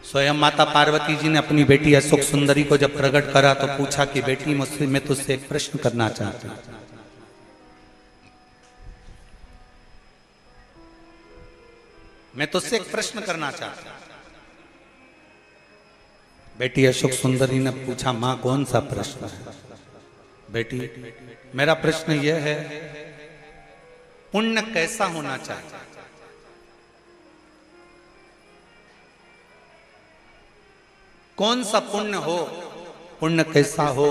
स्वयं माता पार्वती जी ने अपनी बेटी अशोक सुंदरी को जब प्रकट करा तो पूछा कि बेटी मुझसे मैं तुझसे एक प्रश्न करना चाहती हूं। मैं तुझसे एक प्रश्न करना चाहता हूं। बेटी अशोक सुंदरी ने पूछा, मां कौन सा प्रश्न है? बेटी मेरा प्रश्न यह है, पुण्य कैसा होना चाहिए? कौन सा पुण्य हो, पुण्य कैसा हो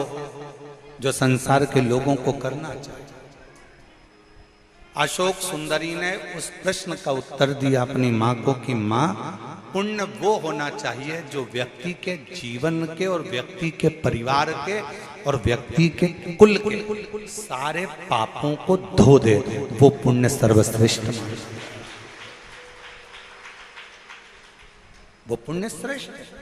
जो संसार के लोगों को करना चाहिए? अशोक सुंदरी ने उस प्रश्न का उत्तर दिया अपनी मां को कि मां, पुण्य वो होना चाहिए जो व्यक्ति के जीवन के और व्यक्ति के परिवार के और व्यक्ति के कुल के सारे पापों को धो दे। वो पुण्य सर्वश्रेष्ठ माना। वो पुण्य श्रेष्ठ है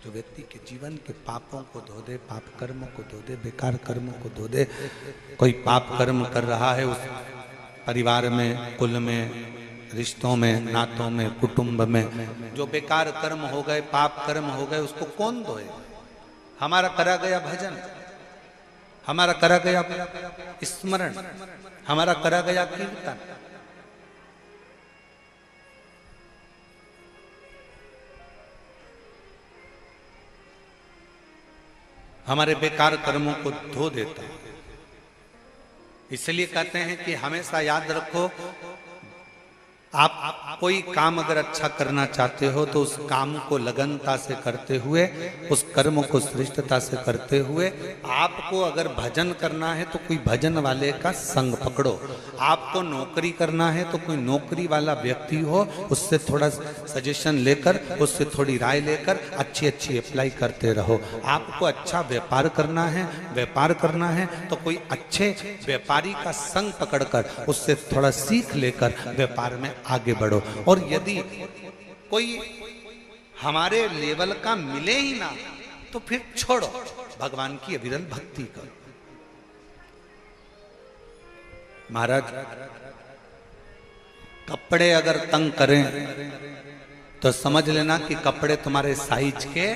जो व्यक्ति के जीवन के पापों को धो दे, पाप कर्मों को धो दे, बेकार कर्मों को धो दे। कोई पाप कर्म कर रहा है उस परिवार में, कुल में, रिश्तों में, नातों में, कुटुंब में जो बेकार कर्म हो गए, पाप कर्म हो गए, उसको कौन धोए? हमारा करा गया भजन, हमारा करा गया स्मरण, हमारा करा गया कीर्तन, हमारे बेकार कर्मों को धो देता है। इसलिए कहते हैं कि हमेशा याद रखो, आप कोई काम अगर अच्छा करना चाहते हो तो उस काम को लगनता से करते हुए, उस कर्म को श्रेष्ठता से करते हुए, आपको अगर भजन करना है तो कोई भजन वाले का संग पकड़ो। आपको नौकरी करना है तो कोई नौकरी वाला व्यक्ति हो, उससे थोड़ा सजेशन लेकर, उससे थोड़ी राय लेकर अच्छी अच्छी अप्लाई करते रहो। आपको अच्छा व्यापार करना है, व्यापार करना है तो कोई अच्छे व्यापारी का संग पकड़कर उससे थोड़ा सीख लेकर व्यापार में आगे बढ़ो। और यदि कोई हमारे लेवल का मिले ही ना तो फिर छोड़ो, भगवान की अविरल भक्ति करो। महाराज, कपड़े अगर तंग करें तो समझ लेना कि कपड़े तुम्हारे साइज के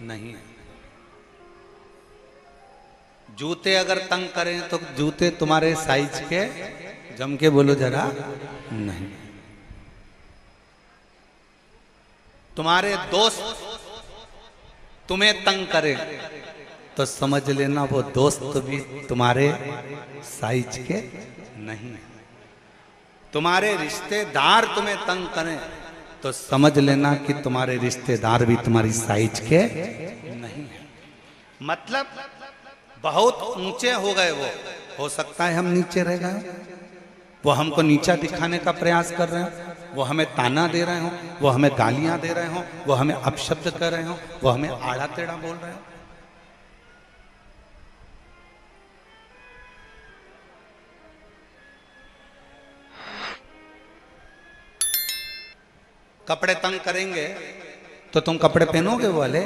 नहीं है। जूते अगर तंग करें तो जूते तुम्हारे साइज के, जम के बोलो जरा, नहीं। तुम्हारे दोस्त तुम्हें तंग करे तो समझ लेना वो दोस्त भी तुम्हारे साइज के नहीं है। तुम्हारे रिश्तेदार तुम्हें तंग करें तो समझ लेना कि तुम्हारे रिश्तेदार भी तुम्हारी साइज के नहीं है। मतलब बहुत ऊंचे हो गए वो, हो सकता है हम नीचे रह गए, वो हमको नीचा दिखाने का प्रयास कर रहे हो, वो हमें ताना दे रहे हो, वो हमें गालियां दे रहे हो, वो हमें अपशब्द कर रहे हो, वो हमें आड़ा टेढ़ा बोल रहे हो। कपड़े तंग करेंगे तो तुम कपड़े पहनोगे वो वाले?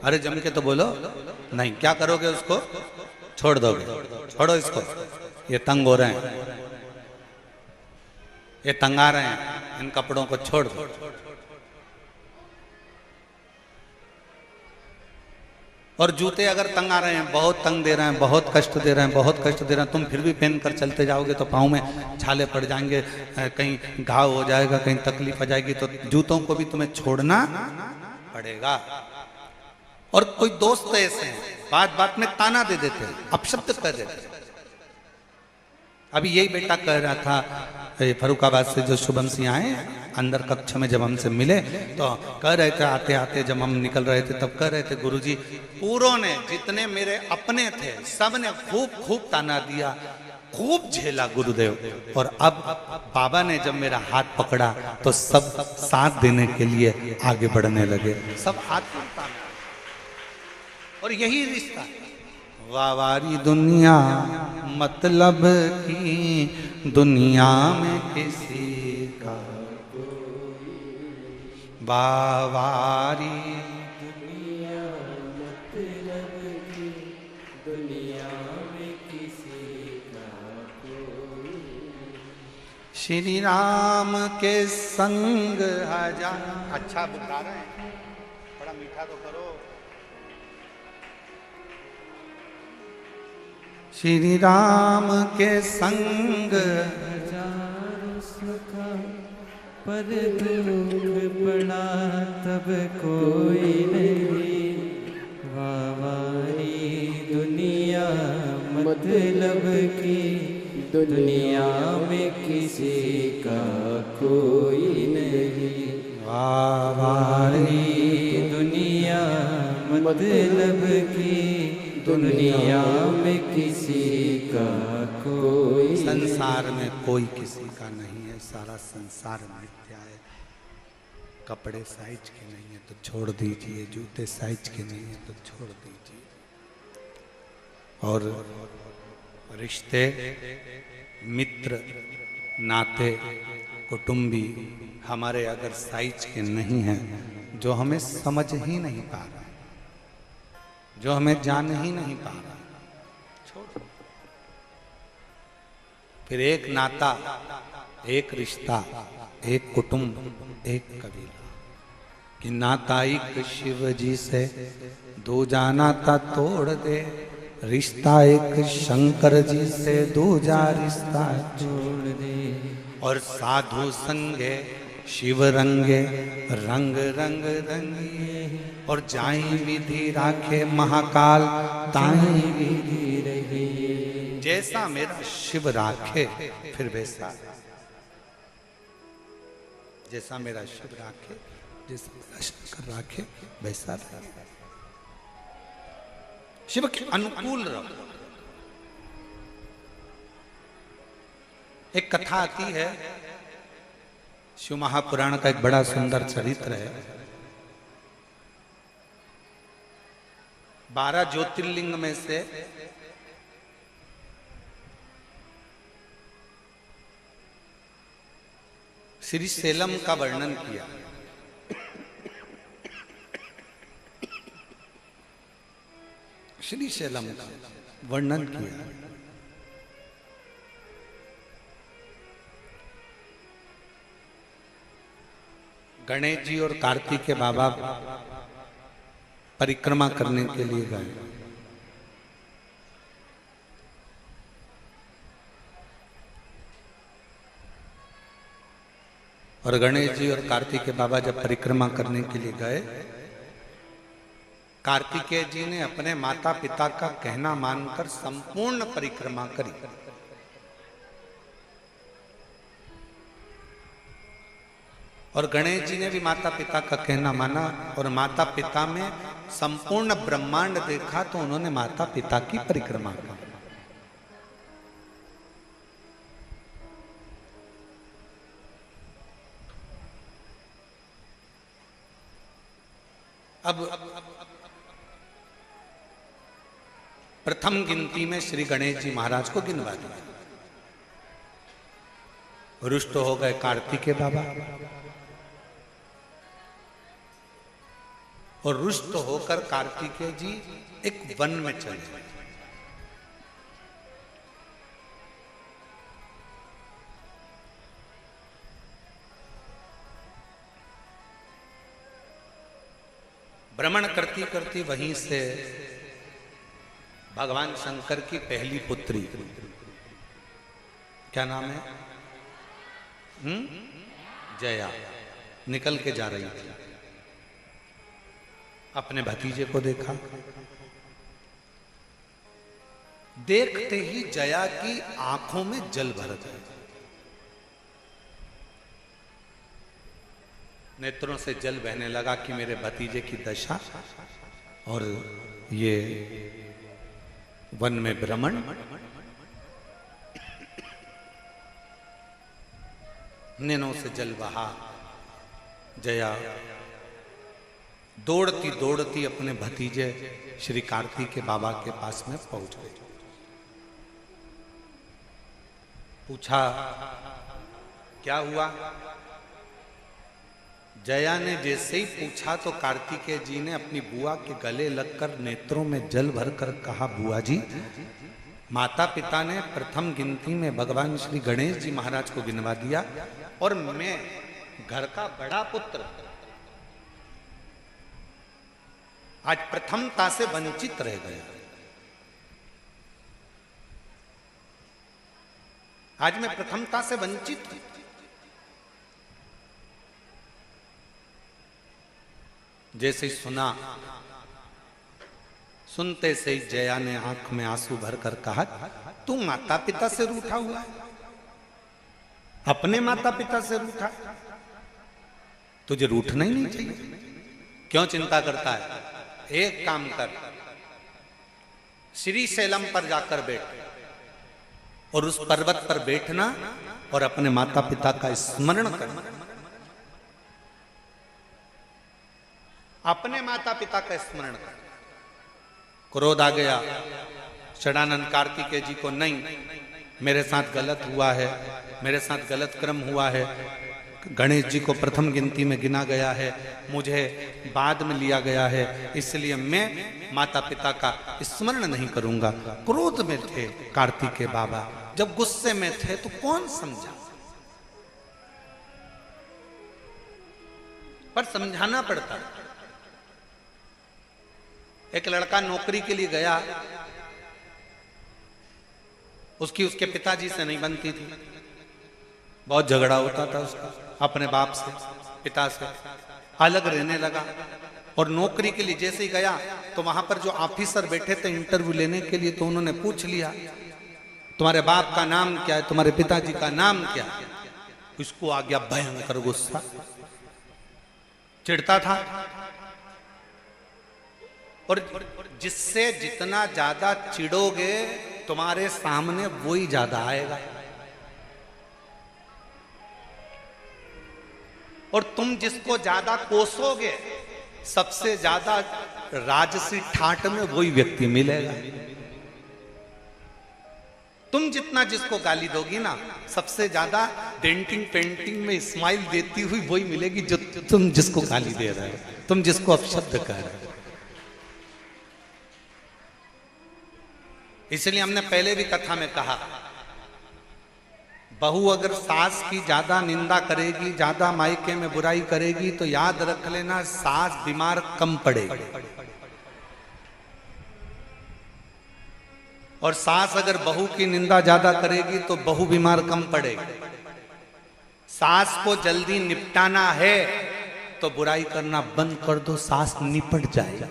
अरे जम के तो बोलो, नहीं। क्या करोगे? उसको छोड़ दोगे। छोड़ो इसको, ये तंग हो रहे हैं, ये तंगा रहे हैं, इन कपड़ों को छोड़ दो। और जूते अगर तंग आ रहे हैं, बहुत तंग दे रहे हैं, बहुत कष्ट दे रहे हैं, बहुत कष्ट दे रहे हैं, तुम फिर भी पहन कर चलते जाओगे तो पाँव में छाले पड़ जाएंगे, कहीं घाव हो जाएगा, कहीं तकलीफ आ जाएगी, तो जूतों को भी तुम्हें छोड़ना पड़ेगा। और कोई दोस्त ऐसे हैं, बात बात में ताना दे देते हैं, अपशब्द कर देते हैं। अभी यही बेटा कह रहा था, फरुखाबाद से जो शुभम सिंह आए अंदर कक्ष में जब हमसे मिले तो कह रहे थे, आते आते जब हम निकल रहे थे तब कह रहे थे, गुरुजी पूरों ने, जितने मेरे अपने थे, सब ने खूब खूब ताना दिया, खूब झेला गुरुदेव। और अब बाबा ने जब मेरा हाथ पकड़ा तो सब साथ देने के लिए आगे बढ़ने लगे, सब हाथ पकड़ा। और यही रिश्ता, वावारी दुनिया मतलब की दुनिया में किसी का, वावारी दुनिया मतलब की दुनिया में किसी का कोई। श्री राम के संग हजार। अच्छा बुला रहे हैं, बड़ा मीठा तो करो। श्री राम के संग हजारों सुख पर दुख पड़ा तब कोई नहीं। वावारी दुनिया मतलब की, दुनिया में किसी का कोई नहीं। वावारी दुनिया मतलब की, दुनिया में किसी का कोई। संसार में कोई किसी का नहीं है, सारा संसार मिथ्या है। कपड़े साइज के नहीं है तो छोड़ दीजिए, जूते साइज के नहीं है तो छोड़ दीजिए। और रिश्ते, मित्र, नाते, कुटुंबी हमारे अगर साइज के नहीं हैं, जो हमें समझ ही नहीं पा रहा, जो हमें जान ही नहीं पा रहा, छोड़। फिर एक नाता, एक रिश्ता, एक कुटुंब, एक कबीला कि नाता एक शिव जी से दूजा नाता तोड़ दे, रिश्ता एक शंकर जी से दूजा रिश्ता छोड़ दे। और साधु संगे शिव रंगे रंग रंग रंगिए, और जाई विधि राखे महाकाल ताई विधि रहिए। जैसा मेरा शिव राखे फिर वैसा, जैसा मेरा शिव राखे, जैसा मेरा शंकर राखे वैसा रहे। शिव के अनुकूल रहो। एक कथा आती है, शिव महापुराण का एक बड़ा सुंदर चरित्र है। 12 ज्योतिर्लिंग में से श्री सेलम का वर्णन किया। श्री सेलम का वर्णन किया। गणेश जी और कार्तिक के बाबा परिक्रमा करने के लिए गए। और गणेश जी और कार्तिक के बाबा जब परिक्रमा करने के लिए गए, कार्तिकेय जी ने अपने माता पिता का कहना मानकर संपूर्ण परिक्रमा करी। और गणेश जी ने भी माता पिता का कहना माना, और माता पिता में संपूर्ण ब्रह्मांड देखा तो उन्होंने माता पिता की परिक्रमा की। अब प्रथम गिनती में श्री गणेश जी महाराज को गिनवा दिया। रुष्ट हो गए कार्तिकेय बाबा, और रुष्ट होकर कार्तिकेय जी एक वन में चले गए। भ्रमण करती करती वहीं से भगवान शंकर की पहली पुत्री, क्या नाम है, जया, निकल के जा रही थी। अपने भतीजे को देखा, देखते ही जया की आंखों में जल भर गया। नेत्रों से जल बहने लगा कि मेरे भतीजे की दशा और ये वन में भ्रमण। नैनों से जल बहा। जया दौड़ती दौड़ती अपने भतीजे श्री कार्तिक के बाबा के पास में पहुंच गई। पूछा क्या हुआ। जया ने जैसे ही पूछा तो कार्तिकेय जी ने अपनी बुआ के गले लगकर नेत्रों में जल भरकर कहा, बुआ जी माता पिता ने प्रथम गिनती में भगवान श्री गणेश जी महाराज को गिनवा दिया, और मैं घर का बड़ा पुत्र आज प्रथमता से वंचित रह गया। आज मैं प्रथमता से वंचित हूं। जैसे ही सुना, सुनते से ही जया ने आंख में आंसू भरकर कहा, तू माता पिता से रूठा हुआ है, अपने माता पिता से रूठा, तुझे रूठना ही नहीं चाहिए, क्यों चिंता करता है? एक काम कर, श्रीशैलम पर जाकर बैठ और उस पर्वत पर बैठना और अपने माता पिता का स्मरण करना, अपने माता पिता का स्मरण कर। क्रोध आ गया षडानंद कार्तिकेय जी को, नहीं मेरे साथ गलत हुआ है, मेरे साथ गलत क्रम हुआ है, गणेश जी को प्रथम गिनती में गिना गया है, मुझे बाद में लिया गया है, इसलिए मैं माता पिता का स्मरण नहीं करूंगा। क्रोध में थे कार्तिकेय बाबा, जब गुस्से में थे तो कौन समझा, पर समझाना पड़ता। एक लड़का नौकरी के लिए गया, उसके पिताजी से नहीं बनती थी, बहुत झगड़ा होता था उसका अपने बाप से, पिता से, अलग रहने लगा। और नौकरी के लिए जैसे ही गया तो वहां पर जो ऑफिसर बैठे थे इंटरव्यू लेने के लिए, तो उन्होंने पूछ लिया तुम्हारे बाप का नाम क्या है, तुम्हारे पिताजी का नाम क्या है। उसको आ गया भयंकर गुस्सा, चिढ़ता था। और जिससे जितना ज्यादा चिढ़ोगे तुम्हारे सामने वो ही ज्यादा आएगा, और तुम जिसको ज्यादा कोसोगे सबसे ज्यादा राजसी ठाट में वही व्यक्ति मिलेगा। तुम जितना जिसको गाली दोगी ना, सबसे ज्यादा डेंटिंग पेंटिंग में स्माइल देती हुई वही मिलेगी जो तुम जिसको गाली दे रहे हो, तुम जिसको अपशब्द कह रहे हो। इसलिए हमने पहले भी कथा में कहा, बहू अगर सास की ज्यादा निंदा करेगी, ज्यादा मायके में बुराई करेगी, तो याद रख लेना सास बीमार कम पड़ेगी, और सास अगर बहू की निंदा ज्यादा करेगी तो बहू बीमार कम पड़ेगी। सास को जल्दी निपटाना है तो बुराई करना बंद कर दो, सास निपट जाएगा।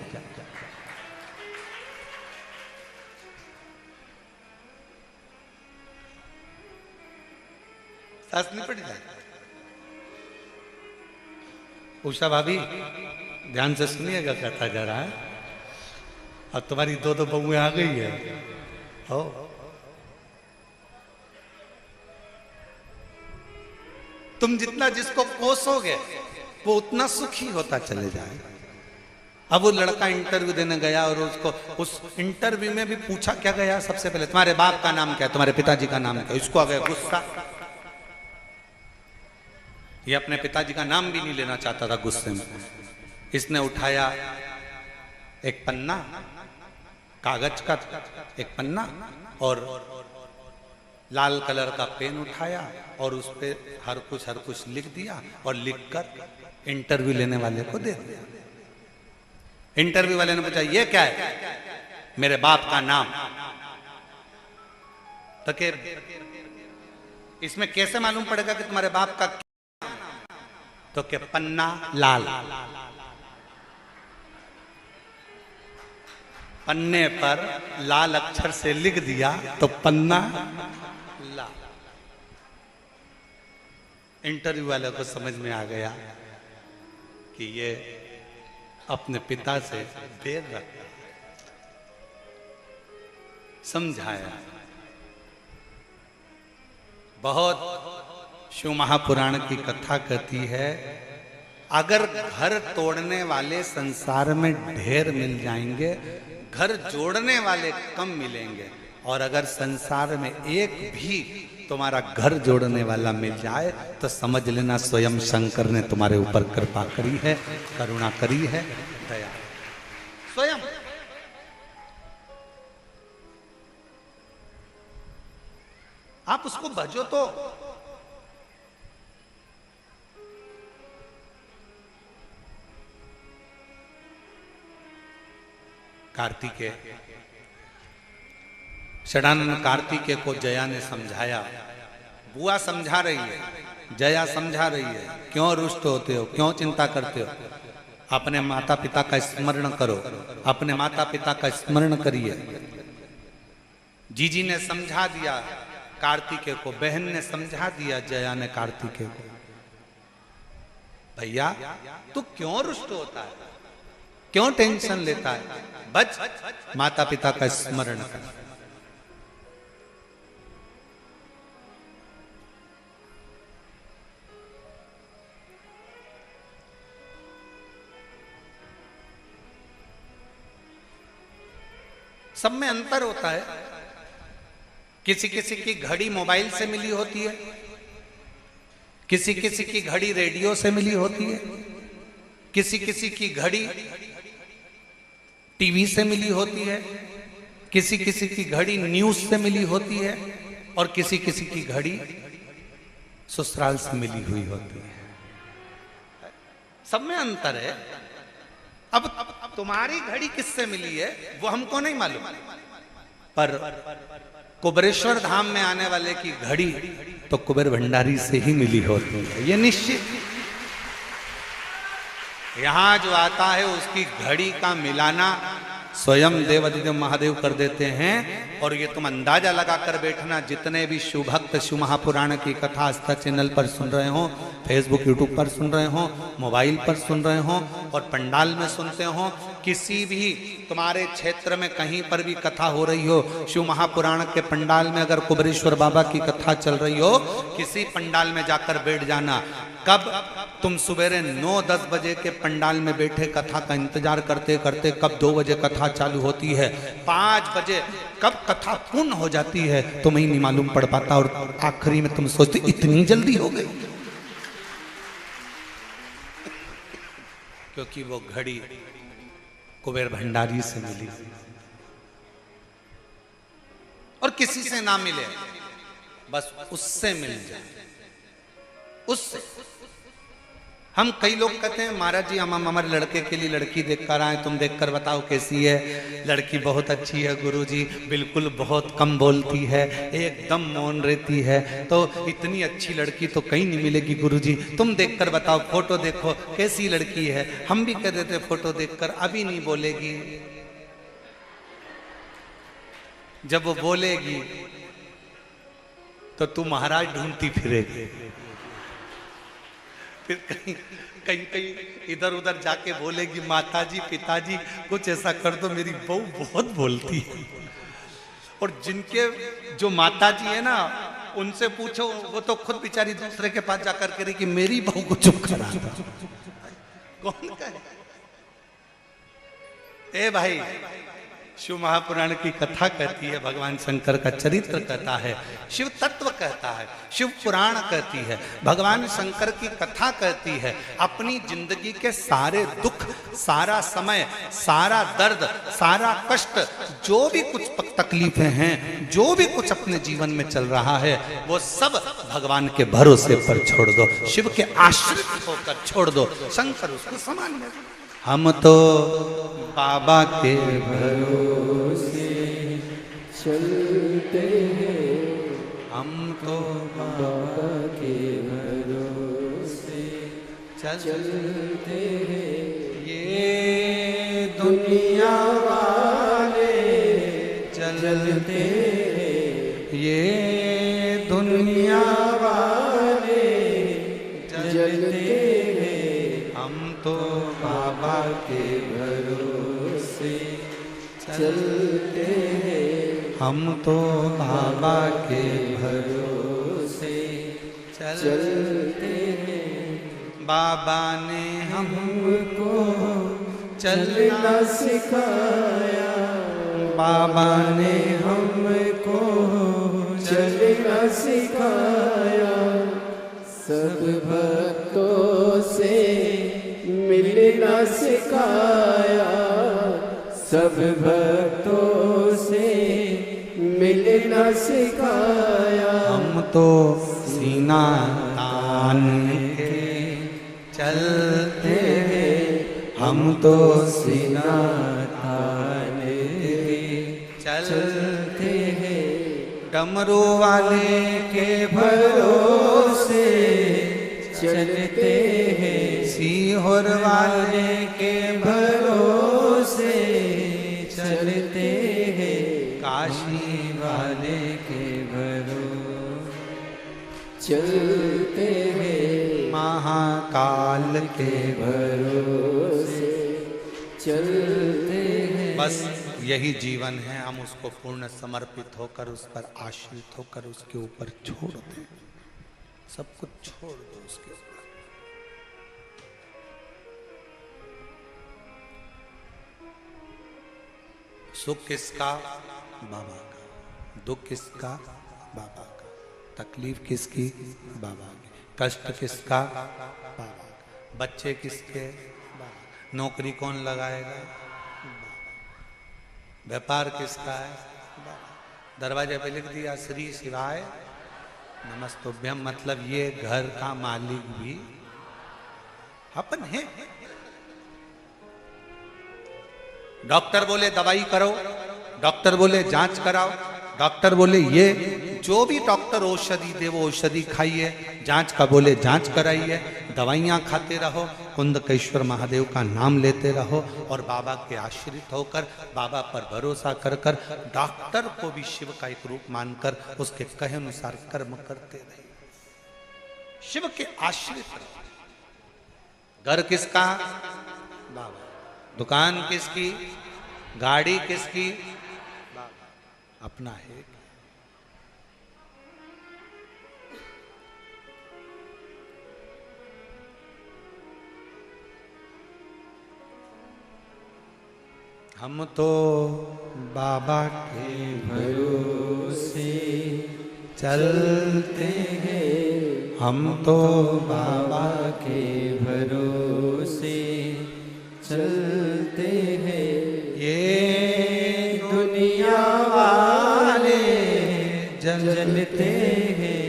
सास निपट जाए। उषा भाभी ध्यान से सुनिएगा कथा जरा, अब तुम्हारी दो बहुएं आ गई है। हो तुम जितना जिसको कोसोगे वो उतना सुखी होता चले जाएगा। अब वो लड़का इंटरव्यू देने गया और उसको उस इंटरव्यू में भी पूछा क्या गया, सबसे पहले तुम्हारे बाप का नाम क्या है, तुम्हारे पिताजी का नाम क्या है। इसको आ गया गुस्सा, ये अपने पिताजी का नाम भी नहीं लेना चाहता था गुस्से में। इसने उठाया एक पन्ना, कागज का एक पन्ना, और लाल कलर का पेन उठाया और उस पे हर कुछ लिख दिया, और लिखकर इंटरव्यू लेने वाले को दे दिया। इंटरव्यू वाले ने पूछा ये क्या है, मेरे बाप का नाम। तो के इसमें कैसे मालूम पड़ेगा कि तुम्हारे बाप का, तो क्या पन्ना लाल, पन्ने पर लाल अक्षर से लिख दिया तो पन्ना लाल। इंटरव्यू वाले को समझ में आ गया कि ये अपने पिता से बैर रखता है। समझाया। बहुत शिव महापुराण की कथा कहती है, अगर घर तोड़ने वाले संसार में ढेर मिल जाएंगे, घर जोड़ने वाले कम मिलेंगे, और अगर संसार में एक भी तुम्हारा घर जोड़ने वाला मिल जाए तो समझ लेना स्वयं शंकर ने तुम्हारे ऊपर कृपा करी है, करुणा करी है, दया स्वयं। उसको भजो तो। कार्तिकेय, षडानन कार्तिकेय को जया ने समझाया। बुआ समझा रही है, जया समझा रही है, क्यों रुष्ट होते हो, क्यों चिंता करते हो, अपने माता पिता का स्मरण करो, अपने माता पिता का स्मरण करिए। जीजी ने समझा दिया कार्तिकेय को, बहन ने समझा दिया जया ने कार्तिकेय को, भैया तू क्यों रुष्ट होता है, क्यों टेंशन लेता है, बच माता पिता का स्मरण कर। सब में अंतर होता है। किसी किसी की घड़ी मोबाइल से मिली होती है, किसी किसी की घड़ी रेडियो से मिली होती है, किसी किसी की घड़ी टीवी से मिली होती है, किसी किसी की घड़ी न्यूज से मिली होती है, और किसी किसी की घड़ी ससुराल से मिली हुई होती है। सब में अंतर है। अब तुम्हारी घड़ी किससे मिली है वो हमको नहीं मालूम, पर कुबेरेश्वर धाम में आने वाले की घड़ी तो कुबेर भंडारी से ही मिली होती है, ये निश्चित। यहां जो आता है उसकी घड़ी का मिलाना स्वयं देवादिदेव महादेव कर देते हैं। और ये तुम अंदाजा लगा कर बैठना, जितने भी शिव भक्त शिव महापुराण की कथा आस्था चैनल पर सुन रहे हो, फेसबुक यूट्यूब पर सुन रहे हो, मोबाइल पर सुन रहे हो, और पंडाल में सुनते हो, किसी भी तुम्हारे क्षेत्र में कहीं पर भी कथा हो रही हो, शिव महापुराण के पंडाल में अगर कुबेरेश्वर बाबा की कथा चल रही हो, किसी पंडाल में जाकर बैठ जाना। कब तुम सवेरे 9-10 बजे के पंडाल में बैठे कथा का इंतजार करते करते कब 2 बजे कथा चालू होती है, 5 बजे कब कथा पूर्ण हो जाती है तुम्हें नहीं मालूम पड़ पाता, और आखिरी में तुम सोचते इतनी जल्दी हो गई, क्योंकि वो घड़ी कुबेर भंडारी से मिली। और किसी से ना मिले, बस उससे मिल जाए, उससे। हम कई लोग कहते हैं महाराज जी हम हमारे लड़के के लिए लड़की देख कर आए, तुम देख कर बताओ कैसी है। लड़की बहुत अच्छी है गुरुजी, बिल्कुल बहुत कम बोलती है, एकदम मौन रहती है, तो इतनी अच्छी लड़की तो कहीं नहीं मिलेगी गुरुजी, तुम देख कर बताओ, फोटो देखो कैसी लड़की है। हम भी कह देते फोटो देखकर अभी नहीं बोलेगी, जब वो बोलेगी तो तू महाराज ढूंढती फिरेगी। फिर कहीं कहीं कहीं इधर उधर जाके बोलेगी माताजी पिताजी कुछ ऐसा कर दो, मेरी बहू बहुत बोलती है। और जिनके जो माताजी है ना, उनसे पूछो, वो तो खुद बेचारी दूसरे के पास जाकर कह रही कि मेरी बहू को चुप करा दो। कौन कहे? ए भाई, शिव महापुराण की कथा कहती है, भगवान शंकर का चरित्र कहता है, शिव तत्व कहता है, शिव पुराण कहती है, भगवान शंकर की कथा कहती है। अपनी जिंदगी के सारे दुख, सारा समय, सारा दर्द, सारा कष्ट, जो भी कुछ तकलीफें हैं, जो भी कुछ अपने जीवन में चल रहा है, वो सब भगवान के भरोसे पर छोड़ दो, शिव के आश्रित होकर छोड़ दो। शंकर उसको समान है। हम तो बाबा के भरोसे चलते हैं, हम तो बाबा के भरोसे चलते हैं। ये दुनिया वाले चलते हैं, ये दुनिया वाले चलते हैं। हम तो बाबा के भरोसे चलते हैं, हम तो बाबा के भरोसे चलते हैं। बाबा ने हमको चलना सिखाया, बाबा ने हमको चलना सिखाया। सब भक्तों से मिलना सिखाया, सब भक्तों से मिलना सिखाया। हम तो सीना तान के चलते हैं, हम तो सीना तान के चलते हैं, डमरू वाले के भरोसे चलते हैं, सीहोर वाले के भरोसे चलते हैं, काशी वाले के भरोसे चलते हैं, महाकाल के भरोसे चलते हैं। बस यही जीवन है, हम उसको पूर्ण समर्पित होकर, उस पर आश्रित होकर उसके ऊपर छोड़ दें, सब कुछ छोड़ दो उसके ऊपर। सुख किसका? बाबा का। दुख किसका? बाबा का। तकलीफ किसकी? बाबा की। कष्ट किसका? बाबा का। बच्चे किसके? बाबा। नौकरी कौन लगाएगा? व्यापार किसका है? दरवाजे पे लिख दिया श्री शिवाय नमस्तुभ्यम, मतलब ये घर का मालिक भी अपन है। डॉक्टर बोले दवाई करो, डॉक्टर बोले जांच कराओ, डॉक्टर बोले ये जो भी डॉक्टर औषधि दे वो औषधि खाइए, जांच का बोले जांच कराइए, दवाइयाँ खाते रहो, कुंदकेश्वर महादेव का नाम लेते रहो और बाबा के आश्रित होकर, बाबा पर भरोसा कर कर, डॉक्टर को भी शिव का एक रूप मानकर उसके कहे अनुसार कर्म करते रहे। शिव के आश्रित रहो। घर किसका? बाबा। दुकान किसकी? गाड़ी किसकी? बाबा। अपना है। हम तो बाबा के भरोसे चलते हैं, हम तो बाबा के भरोसे चलते हैं। ये दुनिया वाले जलते हैं,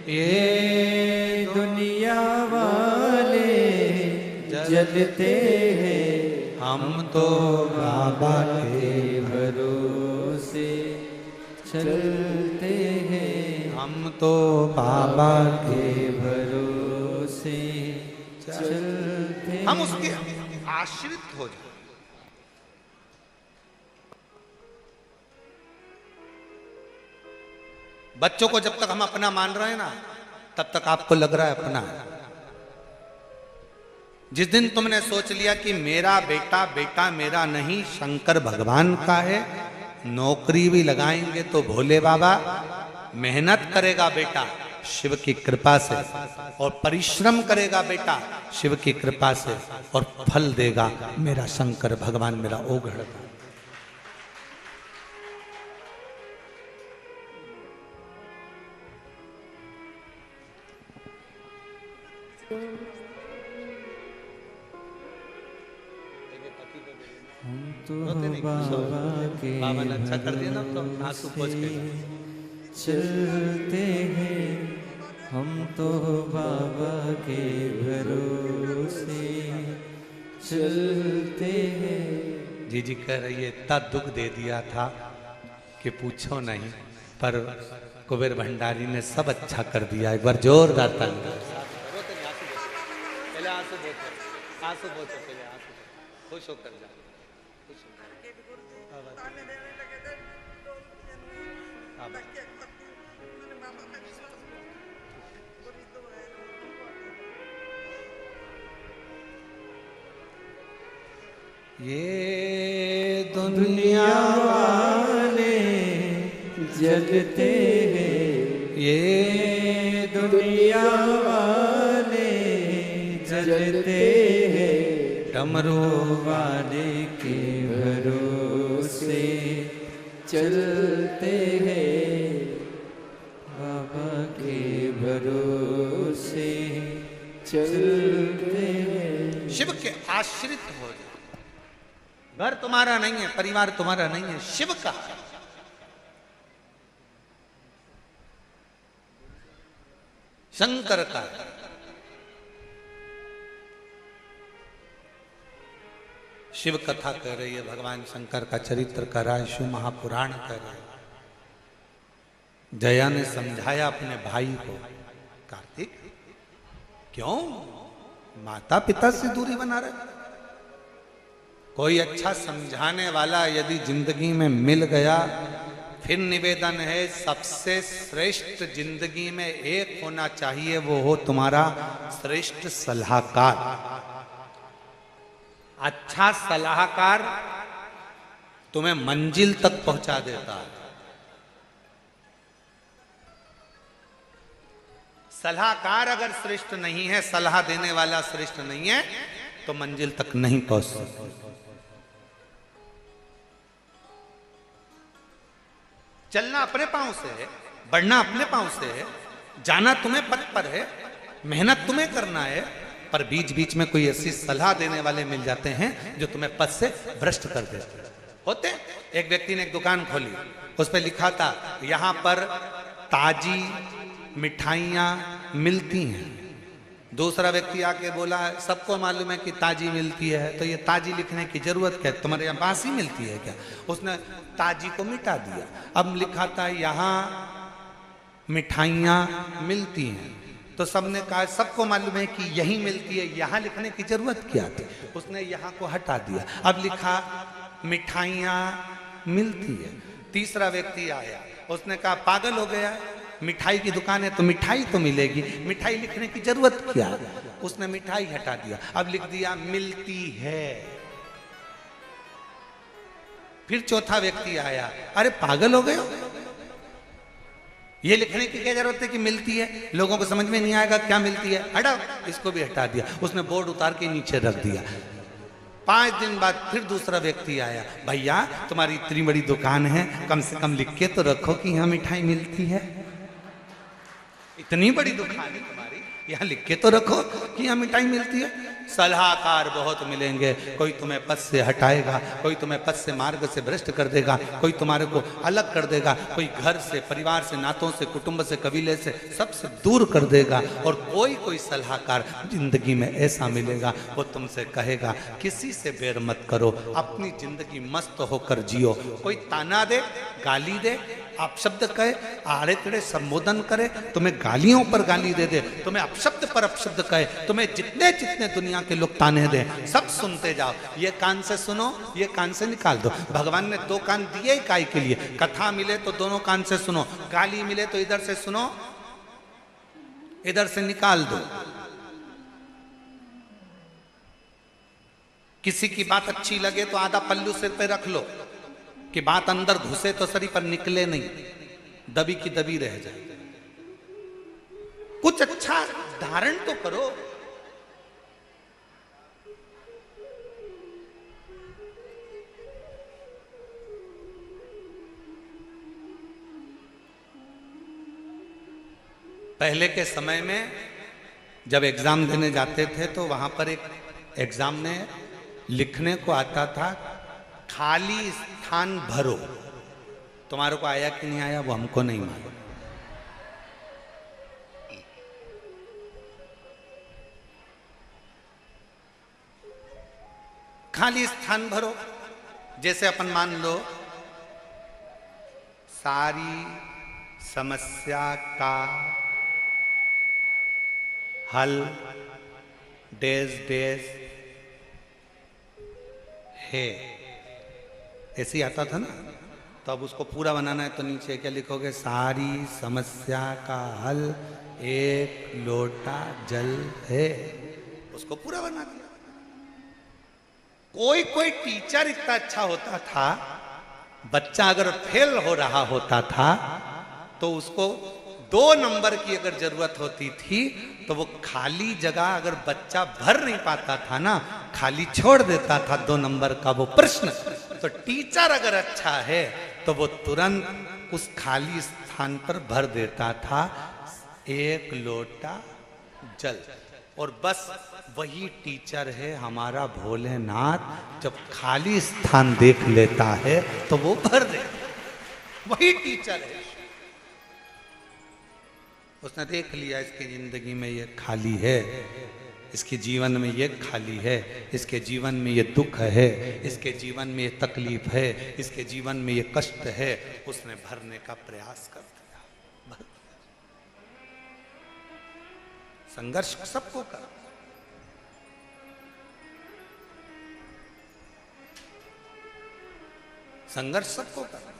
ये दुनिया वाले जलते हैं, हम तो बाबा के भरोसे चलते हैं, हम तो बाबा के भरोसे चलते हम उसके आश्रित हो जाए। बच्चों को जब तक हम अपना मान रहे हैं ना, तब तक आपको लग रहा है अपना है। जिस दिन तुमने सोच लिया कि मेरा बेटा बेटा मेरा नहीं, शंकर भगवान का है, नौकरी भी लगाएंगे तो भोले बाबा, मेहनत करेगा बेटा शिव की कृपा से, और परिश्रम करेगा बेटा शिव की कृपा से, और फल देगा मेरा शंकर भगवान, मेरा ओघड़। हम तो बाबा के बाबा ने अच्छा कर दिया ना, तो आंसू पोंछ के चलते हैं, हम तो बाबा के भरोसे चलते हैं। जी जी कह रही है, इतना दुख दे दिया था कि पूछो नहीं, पर कुबेर भंडारी ने सब अच्छा कर दिया। एक बार जोरदार ताली। पहले आंसू पोंछो, आंसू पोंछो, पहले आंसू खुश होकर जा। ये दुनिया वाले जलते हैं, ये दुनिया वाले जलते हैं, डमरू वाले के भरोसे चलते हैं, बाबा के भरोसे चलते हैं। शिव के आश्रित हो जाओ। घर तुम्हारा नहीं है, परिवार तुम्हारा नहीं है, शिव का है। शंकर का। शिव कथा कह रही है, भगवान शंकर का चरित्र कर रहा है, शिव महापुराण कर रहा है। जया ने समझाया अपने भाई को, कार्तिक क्यों माता पिता से दूरी बना रहे? कोई अच्छा समझाने वाला यदि जिंदगी में मिल गया, फिर निवेदन है सबसे श्रेष्ठ जिंदगी में एक होना चाहिए, वो हो तुम्हारा श्रेष्ठ सलाहकार। अच्छा सलाहकार तुम्हें मंजिल तक पहुंचा देता है। सलाहकार अगर श्रेष्ठ नहीं है, सलाह देने वाला श्रेष्ठ नहीं है, तो मंजिल तक नहीं पहुंच सकते। चलना अपने पांव से है, बढ़ना अपने पांव से है, जाना तुम्हें पथ पर है, मेहनत तुम्हें करना है, पर बीच बीच में कोई ऐसी सलाह देने वाले मिल जाते हैं जो तुम्हें पथ से भ्रष्ट कर देते होते। एक व्यक्ति ने एक दुकान खोली, उस पर लिखा था यहां पर ताजी मिठाइयां मिलती हैं। दूसरा व्यक्ति आके बोला सबको मालूम है कि ताजी मिलती है, तो ये ताजी लिखने की जरूरत क्या है, तुम्हारे यहाँ बासी मिलती है क्या? उसने ताजी को मिटा दिया। अब लिखा था यहाँ मिठाइयाँ मिलती हैं, तो सबने कहा सबको मालूम है कि यही मिलती है, यहाँ लिखने की जरूरत क्या थी? उसने यहाँ को हटा दिया। अब लिखा मिठाइयाँ मिलती है। तीसरा व्यक्ति आया, उसने कहा पागल हो गया, मिठाई की दुकान है तो मिठाई तो मिलेगी, मिठाई लिखने की जरूरत क्या है? उसने मिठाई हटा दिया, अब लिख दिया मिलती है। फिर चौथा व्यक्ति आया, अरे पागल हो गए हो, ये लिखने की क्या जरूरत है कि मिलती है, लोगों को समझ में नहीं आएगा क्या मिलती है, हटाओ, इसको भी हटा दिया। उसने बोर्ड उतार के नीचे रख दिया। 5 दिन बाद फिर दूसरा व्यक्ति आया, भैया तुम्हारी इतनी बड़ी दुकान है, कम से कम लिख के तो रखो कि यहाँ मिठाई मिलती है। इतनी बड़ी दुकान है तुम्हारी, यहाँ लिख के तो रखो कि यहाँ मिठाई मिलती है। सलाहकार बहुत मिलेंगे, कोई तुम्हें पथ से हटाएगा, कोई तुम्हें पथ से मार्ग से भ्रष्ट कर देगा, कोई तुम्हारे को अलग कर देगा, कोई घर से, परिवार से, नातों से, कुटुंब से, कबीले से, सबसे दूर कर देगा। और कोई सलाहकार जिंदगी में ऐसा मिलेगा, वो तुमसे कहेगा किसी से बैर मत करो, अपनी जिंदगी मस्त होकर जियो। कोई ताना दे, गाली दे, अपशब्द कहे, आड़े टेढ़े संबोधन करे, तुम्हें गालियों पर गाली दे दे, तुम्हें अपशब्द पर अपशब्द कहे, तुम्हें जितने जितने दुनिया के लोग ताने दें, सब सुनते जाओ। ये कान से सुनो, ये कान से निकाल दो। भगवान ने 2 कान दिए काय के लिए? कथा मिले तो दोनों कान से सुनो, गाली मिले तो इधर से सुनो, इधर से निकाल दो। किसी की बात अच्छी लगे तो आधा पल्लू सिर पे रख लो, कि बात अंदर घुसे तो शरीर पर निकले नहीं, दबी की दबी रह जाए। कुछ अच्छा धारण तो करो। पहले के समय में जब एग्जाम देने जाते थे तो वहां पर एक एग्जाम में लिखने को आता था खाली स्थान भरो। तुम्हारे को आया कि नहीं आया वो हमको नहीं मालूम। खाली स्थान भरो। जैसे अपन मान लो सारी समस्या का हल डेज डेज है, ऐसे ही आता था ना। तो अब उसको पूरा बनाना है तो नीचे क्या लिखोगे? सारी समस्या का हल 1 लोटा जल है। उसको पूरा बना दिया। कोई टीचर इतना अच्छा होता था, बच्चा अगर फेल हो रहा होता था तो उसको 2 नंबर की अगर जरूरत होती थी तो वो खाली जगह अगर बच्चा भर नहीं पाता था ना, खाली छोड़ देता था 2 नंबर का वो प्रश्न। तो टीचर अगर अच्छा है तो वो तुरंत उस खाली स्थान पर भर देता था 1 लोटा जल। और बस वही टीचर है हमारा भोलेनाथ। जब खाली स्थान देख लेता है तो वो भर दे, वही टीचर है। उसने देख लिया इसकी जिंदगी में ये खाली है, इसके जीवन में ये खाली है, इसके जीवन में ये दुख है, इसके जीवन में ये तकलीफ है, इसके जीवन में ये कष्ट है। उसने भरने का प्रयास कर दिया। संघर्ष सबको कर, संघर्ष सबको कर।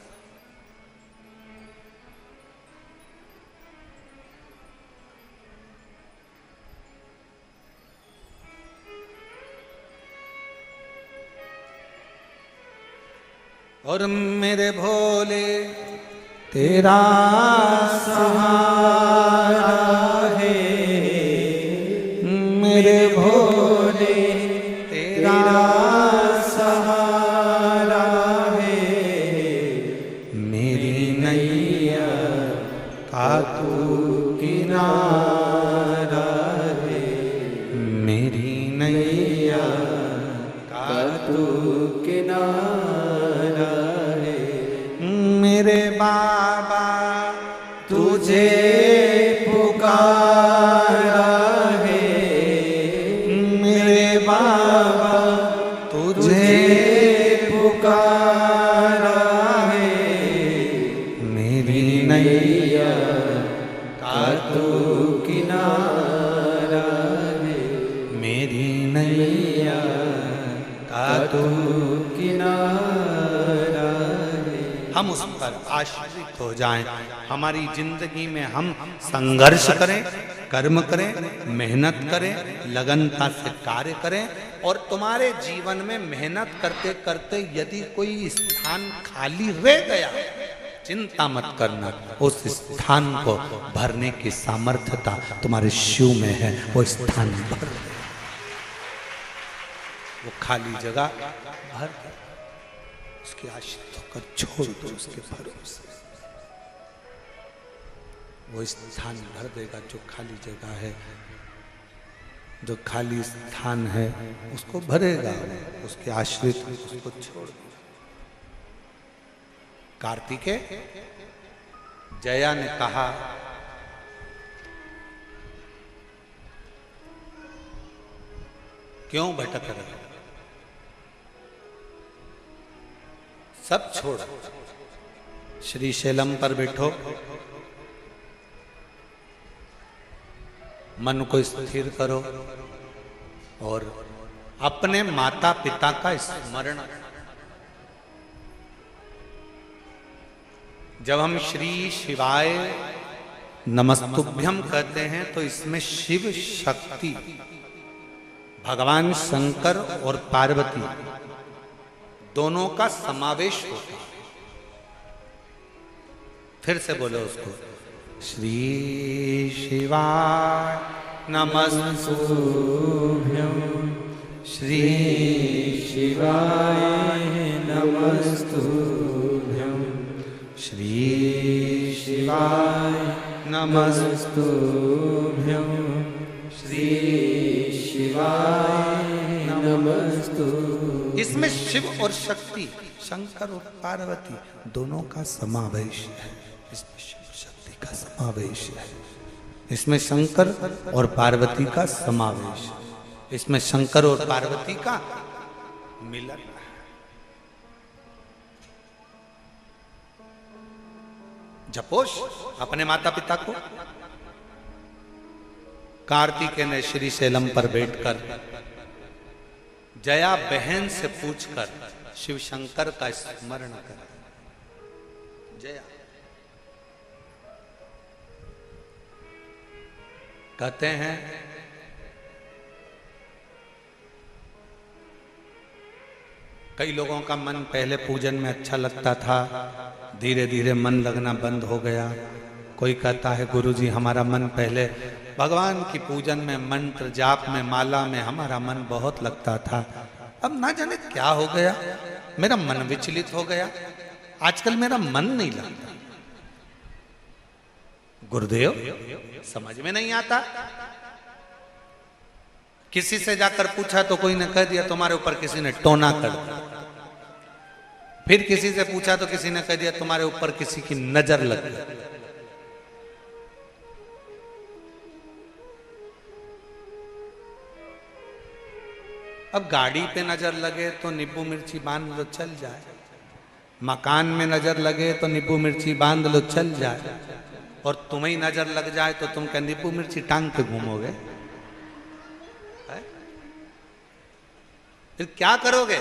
और मेरे भोले तेरा सहारा है, मेरे भोले तेरा सहारा है, मेरी नैया का तू किनारा है, मेरी नैया का तू किनारा। मेरे बाबा तुझे पुकारा है, मेरे बाबा तुझे पुकारा है, मेरी नैया का तू किनारा है, मेरी नैया का तू किनारा। हम उस पर आश्रित हो जाएं। हमारी जिंदगी में हम संघर्ष करें, कर्म करें, मेहनत करें, लगनता से कार्य करें। और तुम्हारे जीवन में मेहनत करते करते यदि कोई स्थान खाली रह गया, चिंता मत करना, उस स्थान को भरने की सामर्थ्यता तुम्हारे शिव में है। वो स्थान भर, वो खाली जगह भर, उसके आश्रित होकर छोड़ दो उसके भरोसे, वो स्थान भर देगा। जो खाली जगह है, जो खाली स्थान है, उसको भरेगा, उसके आश्रित उसको छोड़ दो। कार्तिकेय, जया ने कहा क्यों भटक रहे, सब छोड़ श्री शैलम पर बैठो, मन को स्थिर करो और अपने माता पिता का स्मरण। जब हम श्री शिवाय नमस्तुभ्यम कहते हैं तो इसमें शिव शक्ति, भगवान शंकर और पार्वती दोनों का समावेश होता है। फिर से बोलो उसको, श्री शिवाय नमस्तुभ्यं, श्री शिवाय नमस्तुभ्यं, श्री शिवाय नमस्तुभ्यं, श्री शिवाय नमस्तुभ्यं। इसमें शिव और शक्ति, शंकर और पार्वती दोनों का समावेश है। इसमें शिव शक्ति का समावेश है, इसमें शंकर और पार्वती का समावेश, इसमें शंकर और पार्वती का मिलन है। जपोश अपने माता पिता को। कार्तिकेय ने श्री शैलम पर बैठकर जया बहन से पूछकर शिव शंकर का स्मरण कर। जया कहते हैं कई लोगों का मन पहले पूजन में अच्छा लगता था, धीरे धीरे मन लगना बंद हो गया। कोई कहता है गुरुजी हमारा मन पहले भगवान की पूजन में, मंत्र जाप में, माला में हमारा मन बहुत लगता था, अब ना जाने क्या हो गया, मेरा मन विचलित हो गया, आजकल मेरा मन नहीं लगता। गुरुदेव समझ में नहीं आता। किसी से जाकर पूछा तो कोई ने कह दिया तुम्हारे ऊपर किसी ने टोना कर दिया। फिर किसी से पूछा तो किसी ने कह दिया तुम्हारे ऊपर किसी की नजर लग गई। अब गाड़ी पे नजर लगे तो नींबू मिर्ची बांध लो चल जाए, मकान में नजर लगे तो नींबू मिर्ची बांध लो चल जाए, और तुम्हें नजर लग जाए तो तुम क्या नींबू मिर्ची टांग के घूमोगे? फिर क्या करोगे?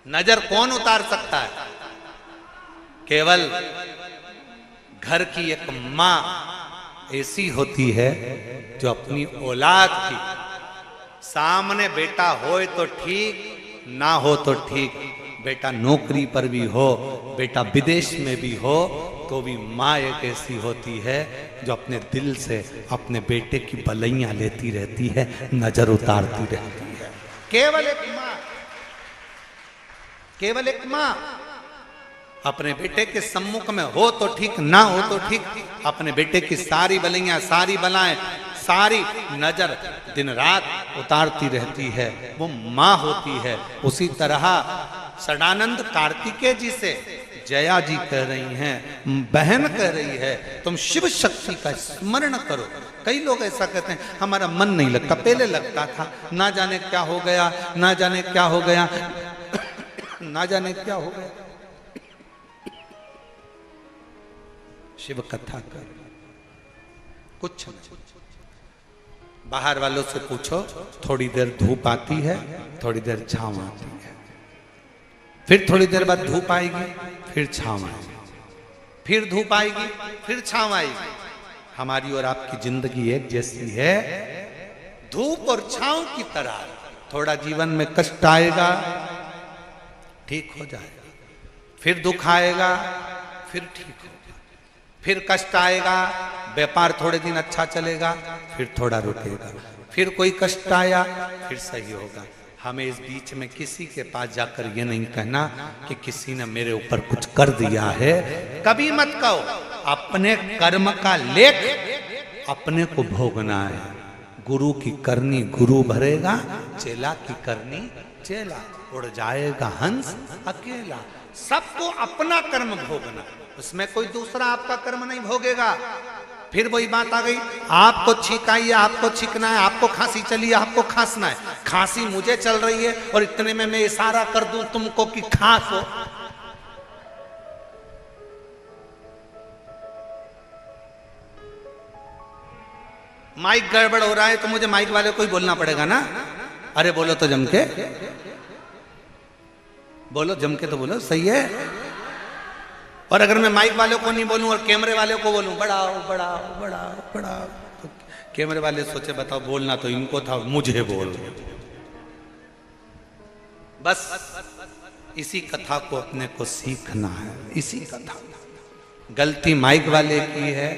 नजर कौन उतार सकता है? केवल घर की एक मां ऐसी होती है जो अपनी औलाद की सामने बेटा हो तो ठीक, ना हो तो ठीक, बेटा नौकरी पर भी हो, बेटा विदेश में भी हो, तो भी माँ एक ऐसी होती है जो अपने दिल से अपने बेटे की भलाइयां लेती रहती है, नजर उतारती रहती है। केवल एक माँ, केवल एक माँ अपने बेटे के सम्मुख में हो तो ठीक, ना हो तो ठीक, अपने बेटे की सारी भलाइयां, सारी बलाएं, सारी नजर दिन रात उतारती रहती है, वो माँ होती है। उसी तरह सदानंद कार्तिकेय जी से जया जी कह रही हैं, बहन कह रही है, तुम शिव शक्ति का स्मरण करो। कई लोग ऐसा कहते हैं हमारा मन नहीं लगता, पहले लगता था, ना जाने क्या हो गया, ना जाने क्या हो गया, ना जाने क्या हो गया। शिव कथा कर, कुछ नहीं। बाहर वालों से पूछो, थोड़ी देर धूप आती है, थोड़ी देर छांव आती है, फिर थोड़ी देर बाद धूप आएगी, फिर छांव आएगी, फिर धूप आएगी, फिर छांव आएगी। हमारी और आपकी जिंदगी एक जैसी है, धूप और छांव की तरह। थोड़ा जीवन में कष्ट आएगा, ठीक हो जाएगा, फिर दुख आएगा, फिर ठीक होगा, फिर कष्ट आएगा, व्यापार थोड़े दिन अच्छा चलेगा, फिर थोड़ा रुकेगा, फिर कोई कष्ट आया, फिर सही होगा। हमें इस बीच में किसी के पास जाकर ये नहीं कहना कि किसी ने मेरे ऊपर कुछ कर दिया है, कभी मत कहो। अपने कर्म का लेख अपने को भोगना है। गुरु की करनी गुरु भरेगा, चेला की करनी चेला, उड़ जाएगा हंस अकेला। सबको अपना कर्म भोगना, उसमें कोई दूसरा आपका कर्म नहीं भोगेगा। फिर वही बात आ गई, आपको छींक आई है, आपको छींकना है, आपको खांसी चली है, आपको खांसना है। खांसी मुझे चल रही है और इतने में मैं इशारा कर दूं तुमको कि खांसो, माइक गड़बड़ हो रहा है तो मुझे माइक वाले को ही बोलना पड़ेगा ना। अरे बोलो तो जम के बोलो, जम के तो बोलो, सही है। और अगर मैं माइक वाले को नहीं बोलूं और कैमरे वाले को बोलूं बढ़ाओ बढ़ाओ बढ़ाओ बढ़ाओ, तो कैमरे वाले सोचे बताओ बोलना तो इनको था, मुझे बोल। बस इसी कथा को अपने को सीखना है, इसी कथा। गलती माइक वाले की है,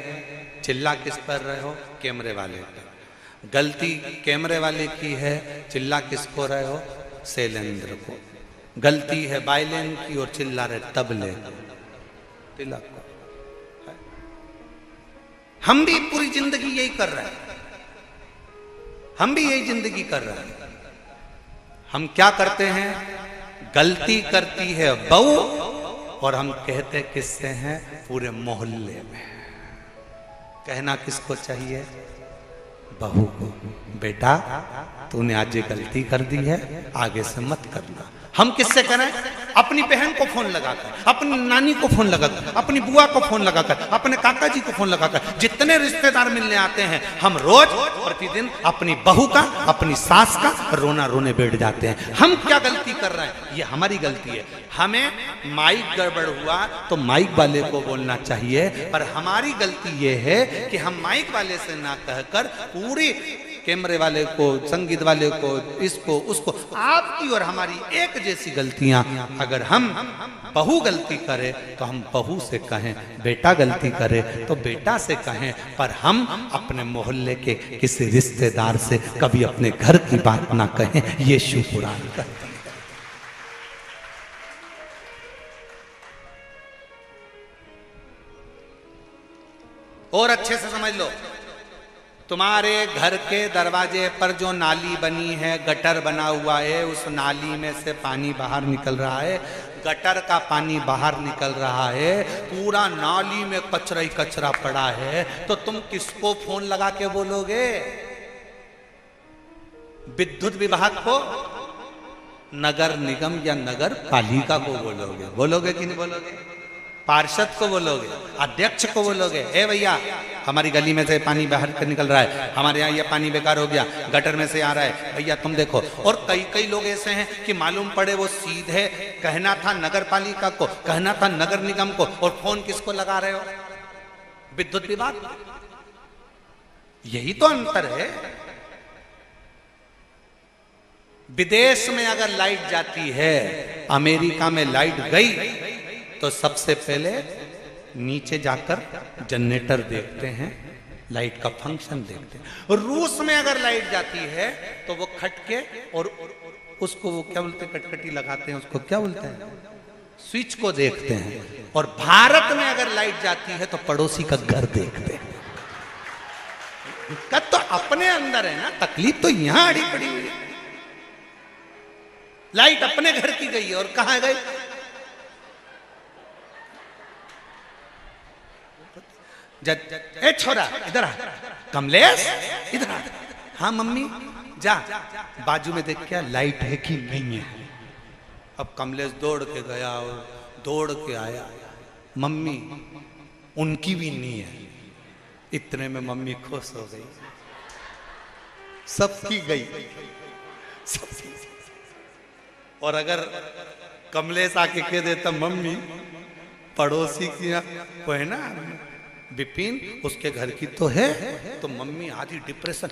चिल्ला किस पर रहे हो? कैमरे वाले पर। गलती कैमरे वाले की है, चिल्ला किसको रहे हो? शैलेंद्र को। गलती है बाइलेन की और चिल्ला रहे तबले तिलक को। हम भी पूरी जिंदगी यही कर रहे हैं, हम भी यही जिंदगी कर रहे हैं। हम क्या करते हैं? गलती करती है बहू और हम कहते किससे हैं? पूरे मोहल्ले में। कहना किसको चाहिए? बहू को, बेटा तूने आज ये गलती कर दी है, आगे से मत करना। हम किससे करें? अपनी बहन को फोन लगाकर, अपनी नानी को फोन लगाकर, अपनी बुआ को फोन लगाकर, अपने काका जी को फोन लगाकर, जितने रिश्तेदार मिलने आते हैं, हम रोज प्रतिदिन अपनी बहू का, अपनी सास का रोना रोने बैठ जाते हैं। हम क्या गलती कर रहे हैं? ये हमारी गलती है। हमें माइक गड़बड़ हुआ तो माइक वाले को बोलना चाहिए, पर हमारी गलती ये है कि हम माइक वाले से ना कहकर पूरी कैमरे वाले को, संगीत वाले को, इसको उसको, आपकी और हमारी एक जैसी गलतियां। अगर हम बहू गलती करे तो हम बहू से कहें, बेटा गलती करे तो बेटा से कहें, पर हम अपने मोहल्ले के किसी रिश्तेदार से कभी अपने घर की बात ना कहें। ये शिव पुराण कहते हैं। और अच्छे से समझ लो, तुम्हारे घर के दरवाजे पर जो नाली बनी है, गटर बना हुआ है, उस नाली में से पानी बाहर निकल रहा है, गटर का पानी बाहर निकल रहा है, पूरा नाली में कचरा ही कचरा पड़ा है, तो तुम किसको फोन लगा के बोलोगे? विद्युत विभाग को नगर निगम या नगर पालिका को बोलोगे? बोलोगे कि नहीं बोलोगे? पार्षद को बोलोगे? अध्यक्ष को बोलोगे? ए भैया, हमारी गली में से पानी बाहर कर निकल रहा है, हमारे यहाँ ये पानी बेकार हो गया, गटर में से आ रहा है, भैया तुम देखो। और कई कई लोग ऐसे हैं कि मालूम पड़े वो सीधे कहना था नगर पालिका को, कहना था नगर निगम को, और फोन किसको लगा रहे हो? विद्युत विभाग। यही तो अंतर है। विदेश में अगर लाइट जाती है, अमेरिका में लाइट गई तो सबसे पहले नीचे जाकर जनरेटर देखते हैं, लाइट का फंक्शन देखते हैं। रूस में अगर लाइट जाती है तो वो खटके और उसको वो क्या बोलते हैं, कटकटी लगाते हैं, उसको क्या बोलते हैं, स्विच को देखते हैं। और भारत में अगर लाइट जाती है तो पड़ोसी का घर देखते हैं। दिक्कत तो अपने अंदर है ना, तकलीफ तो यहां अड़ी पड़ी हुई है। लाइट अपने घर की गई है और कहां गई? ए छोरा इधर आ, कमलेश इधर आ। हाँ मम्मी, जा बाजू में देख क्या लाइट है कि नहीं है। अब कमलेश दौड़ के गया और दौड़ के आया, मम्मी उनकी भी नहीं है। इतने में मम्मी खुश हो गई, सबकी गई, सबकी। और अगर कमलेश आके कह देता मम्मी पड़ोसी की वो है ना विपिन, उसके घर की तो है, तो मम्मी आधी डिप्रेशन।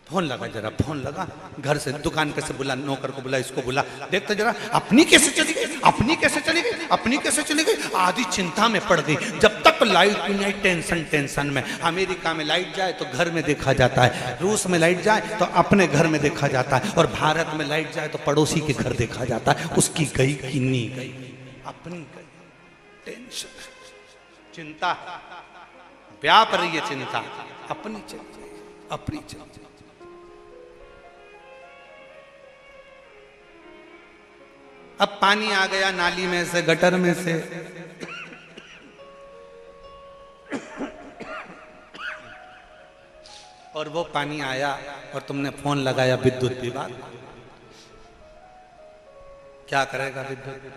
फोन लगा, जरा फोन लगा, घर से दुकान पे से बुला, नौकर को बुला, इसको बुला, देखते जरा अपनी कैसे चली गई, अपनी कैसे चली गई, अपनी कैसे चली गई। आधी चिंता में पड़ गई। जब तक लाइट नहीं, टेंशन में। अमेरिका में लाइट जाए तो घर में देखा जाता है, रूस में लाइट जाए तो अपने घर में देखा जाता है, और भारत में लाइट जाए तो पड़ोसी के घर देखा जाता है। उसकी गई कि नहीं गई, अपनी गई। टेंशन, चिंता व्याप रही है, चिंता अपनी चिंता, अपनी चिंता। अब पानी आ गया नाली में से, गटर में से, और वो पानी आया और तुमने फोन लगाया विद्युत विभाग। क्या करेगा विद्युत?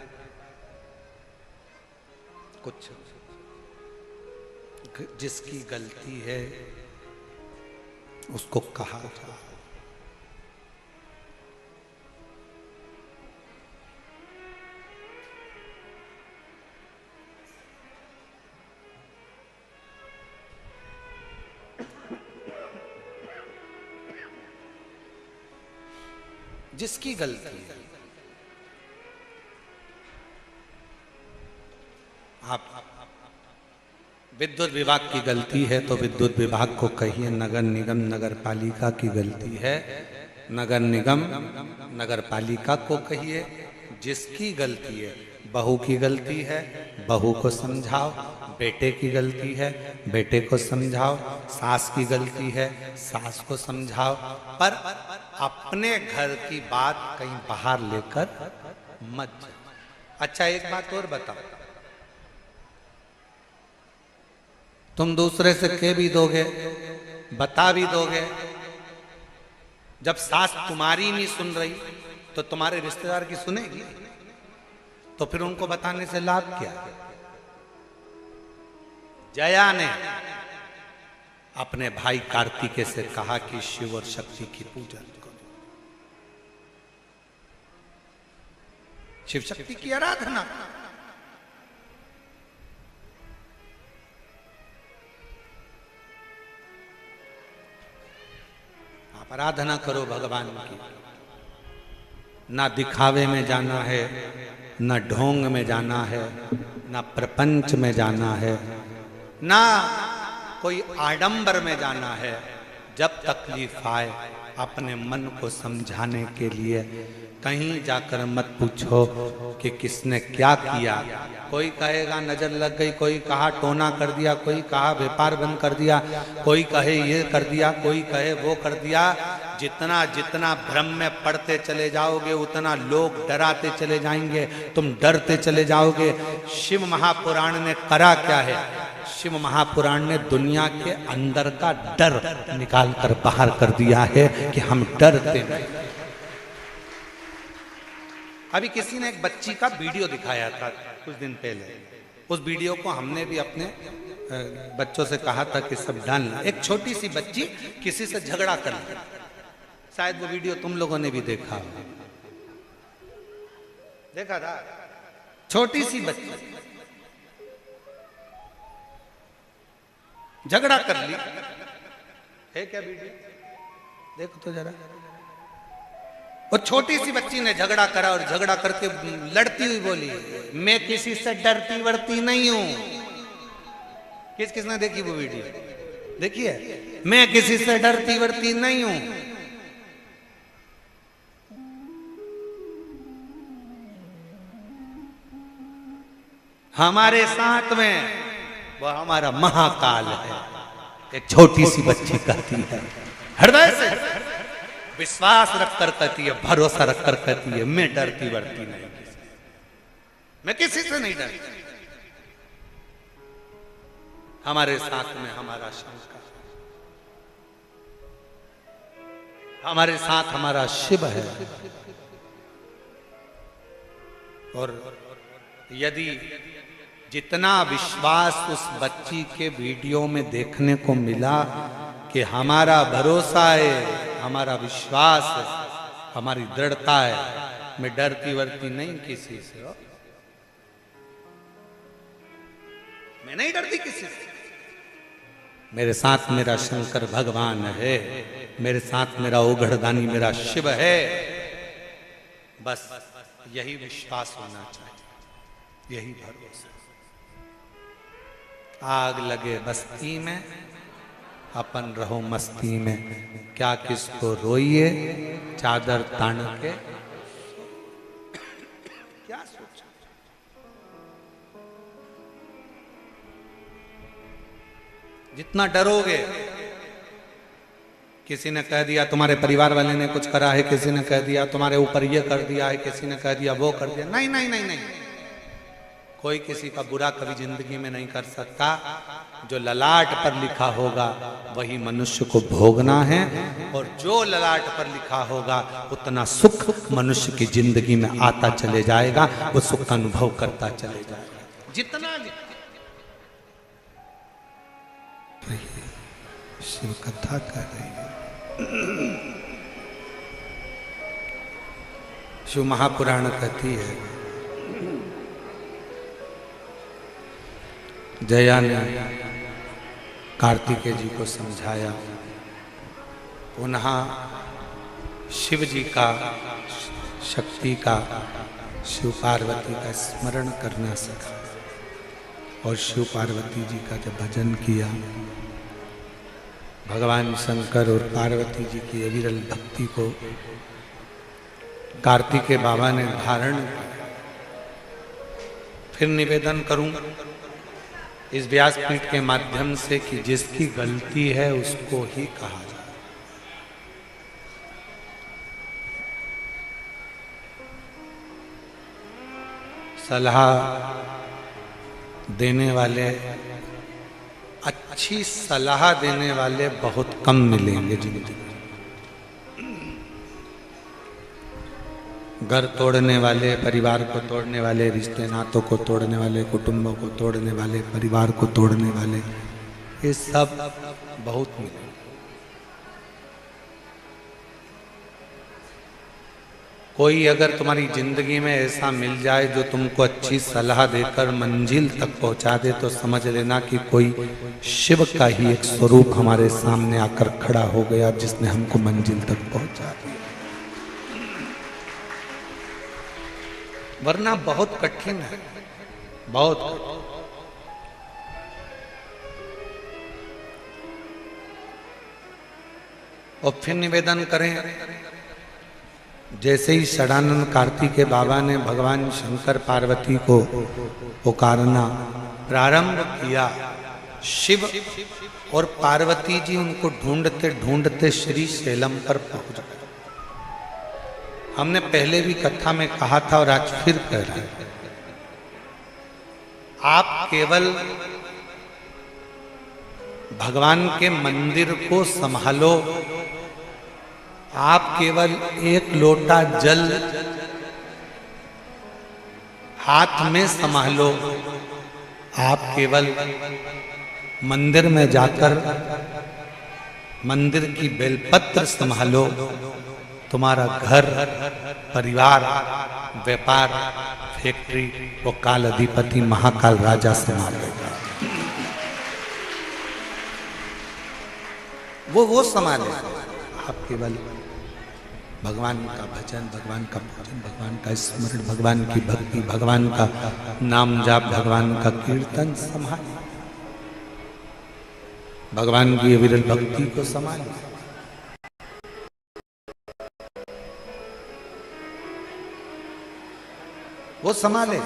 कुछ। जिसकी गलती है उसको कहा था। जिसकी गलती है, आप विद्युत विभाग की गलती है तो विद्युत विभाग को कहिए, नगर निगम नगर पालिका की गलती है, नगर निगम नगर पालिका को कहिए। जिसकी गलती है, बहू की गलती है, बहू को समझाओ, बेटे की गलती है, बेटे को समझाओ, सास की गलती है, सास को समझाओ, पर अपने घर की बात कहीं बाहर लेकर मत जाओ। अच्छा एक बात और बताओ, तुम दूसरे से कह भी दोगे, बता भी दोगे, जब सास तुम्हारी नहीं सुन रही तो तुम्हारे रिश्तेदार की सुनेगी? तो फिर उनको बताने से लाभ क्या? जया ने अपने भाई कार्तिकेय से कहा कि शिव और शक्ति की पूजा करो, शिव शक्ति की आराधना। आप आराधना करो भगवान की। ना दिखावे में जाना है, ना ढोंग में जाना है, ना प्रपंच में जाना है, ना कोई आडंबर में जाना है। जब तकलीफ आए अपने मन को समझाने के लिए कहीं जाकर मत पूछो कि किसने क्या किया। कोई कहेगा नजर लग गई, कोई कहा टोना कर दिया, कोई कहा व्यापार बंद कर दिया, कोई कहे ये कर दिया, कोई कहे वो कर दिया। जितना जितना भ्रम में पड़ते चले जाओगे उतना लोग डराते चले जाएंगे, तुम डरते चले जाओगे। शिव महापुराण ने करा क्या है? शिव महापुराण ने दुनिया के अंदर का डर निकाल कर बाहर कर दिया है कि हम डरते नहीं। अभी किसी ने एक बच्ची का वीडियो दिखाया था कुछ दिन पहले, उस वीडियो को हमने भी अपने बच्चों से कहा था कि सब डालना। एक छोटी सी बच्ची किसी से झगड़ा कर ली, शायद वो वीडियो तुम लोगों ने भी देखा था। छोटी सी बच्ची झगड़ा कर ली है क्या वीडियो? देखो तो जरा। वो छोटी सी बच्ची ने झगड़ा करा और झगड़ा करके लड़ती हुई बोली, मैं किसी से डरती वरती नहीं हूं। किसने देखी वो वीडियो? देखिए, मैं किसी से डरती वरती नहीं हूं। हमारे साथ में वो हमारा महाकाल है। एक छोटी सी बच्ची कहती है, हृदय से विश्वास रखकर कहती है, भरोसा रखकर कहती है, मैं डरती वरती नहीं, मैं किसी से नहीं डरती। हमारे साथ में हमारा शंकर, हमारे साथ हमारा शिव है। और यदि जितना विश्वास उस बच्ची के वीडियो में देखने को मिला कि हमारा भरोसा है, हमारा विश्वास है, हमारी दृढ़ता है, मैं डरती वरती नहीं किसी से, मैं नहीं डरती किसी से। मेरे साथ मेरा शंकर भगवान है, मेरे साथ मेरा ओघड़दानी मेरा शिव है। बस यही विश्वास होना चाहिए, यही भरोसा। आग लगे बस्ती में, अपन रहो मस्ती में, क्या किसको रोइए चादर तान के। क्या सोचा? जितना डरोगे, किसी ने कह दिया तुम्हारे परिवार वाले ने कुछ करा है, किसी ने कह दिया तुम्हारे ऊपर ये कर दिया है, किसी ने कह दिया वो कर दिया, नहीं नहीं नहीं नहीं, कोई किसी का बुरा कभी जिंदगी में नहीं कर सकता। जो ललाट पर लिखा होगा वही मनुष्य को भोगना है, और जो ललाट पर लिखा होगा उतना सुख मनुष्य की जिंदगी में आता चले जाएगा, वो सुख का अनुभव करता चले जाएगा। जितना शिव कथा कर रही है, शिव महापुराण कहती है, जया ने कार्तिकेय जी को समझाया, पुनः शिव जी का, शक्ति का, शिव पार्वती का स्मरण करना सीखा। और शिव पार्वती जी का जब भजन किया, भगवान शंकर और पार्वती जी की अविरल भक्ति को कार्तिकेय बाबा ने धारण किया। फिर निवेदन करूं इस व्यासपीठ के माध्यम से कि जिसकी गलती है उसको ही कहा जाए। सलाह देने वाले, अच्छी सलाह देने वाले बहुत कम मिलेंगे जिंदगी में। घर तोड़ने वाले, परिवार को तोड़ने वाले, रिश्ते नातों को तोड़ने वाले, कुटुंबों को तोड़ने वाले, परिवार को तोड़ने वाले, ये सब बहुत मिले। कोई अगर तुम्हारी जिंदगी में ऐसा मिल जाए जो तुमको अच्छी सलाह देकर मंजिल तक पहुंचा दे, तो समझ लेना कि कोई शिव का ही एक स्वरूप हमारे सामने आकर खड़ा हो गया, जिसने हमको मंजिल तक पहुंचा दिया। वरना बहुत कठिन है, बहुत। और फिर निवेदन करें, जैसे ही षडानंद कार्तिकेय बाबा ने भगवान शंकर पार्वती को पुकारना प्रारंभ किया, शिव और पार्वती जी उनको ढूंढते ढूंढते श्री शैलम पर पहुंच गए। हमने पहले भी कथा में कहा था और आज फिर कह रहे हैं, आप केवल भगवान के मंदिर को संभालो। आप केवल एक लोटा जल हाथ में संभालो। आप केवल मंदिर में जाकर मंदिर की बेलपत्र संभालो। तुम्हारा घर, परिवार, व्यापार, फैक्ट्री वो काल अधिपति महाकाल राजा संभाल लेगा। वो संभाले। आप केवल भगवान का भजन, भगवान का पूजन, भगवान का स्मरण, भगवान की भक्ति, भगवान का नाम जाप, भगवान का कीर्तन संभाले। भगवान की अविरल भक्ति को संभाले। वो संभाले।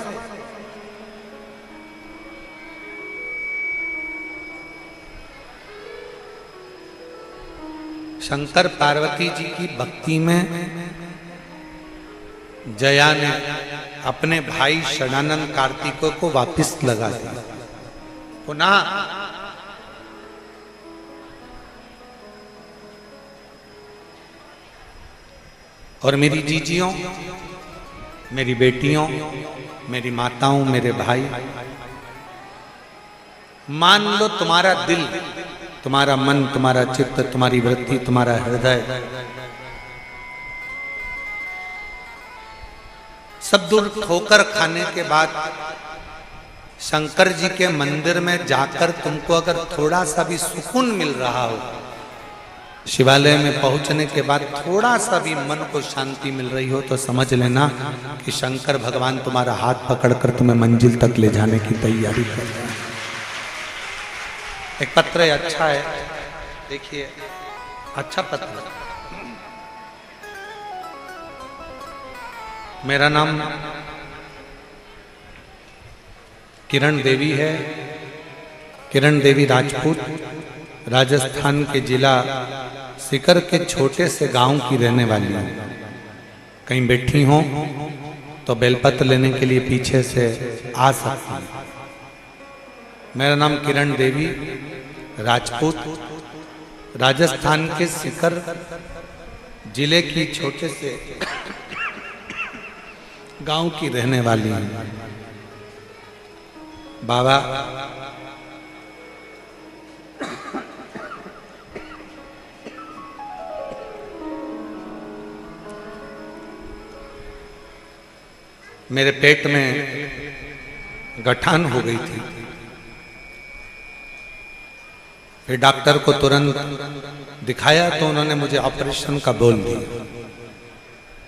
शंकर पार्वती जी की भक्ति में जया ने अपने भाई षडानंद कार्तिकों को वापस लगा दिया। पुनः और मेरी जीजियों, मेरी बेटियों, मेरी माताओं, मेरे भाई, मान लो तुम्हारा दिल, तुम्हारा मन, तुम्हारा चित्त, तुम्हारी वृत्ति, तुम्हारा हृदय सब दूर ठोकर खाने के बाद शंकर जी के मंदिर में जाकर तुमको अगर थोड़ा सा भी सुकून मिल रहा हो, शिवालय में पहुंचने के बाद थोड़ा सा भी मन को शांति मिल रही हो, तो समझ लेना कि शंकर भगवान तुम्हारा हाथ पकड़कर तुम्हें मंजिल तक ले जाने की तैयारी कर रहे हैं। एक पत्र अच्छा है, देखिए, अच्छा पत्र। मेरा नाम किरण देवी है, किरण देवी राजपूत, राजस्थान के जिला सीकर के छोटे से गांव की रहने वाली हूँ। कहीं बैठी हो तो बेलपत्र लेने के लिए पीछे से आ सकती हैं। मेरा नाम किरण देवी राजपूत, राजस्थान के सीकर जिले की छोटे से गांव की रहने वाली हूँ। बाबा मेरे पेट में गठान हो गई थी। फिर डॉक्टर को तुरंत दिखाया तो उन्होंने मुझे ऑपरेशन का बोल दिया।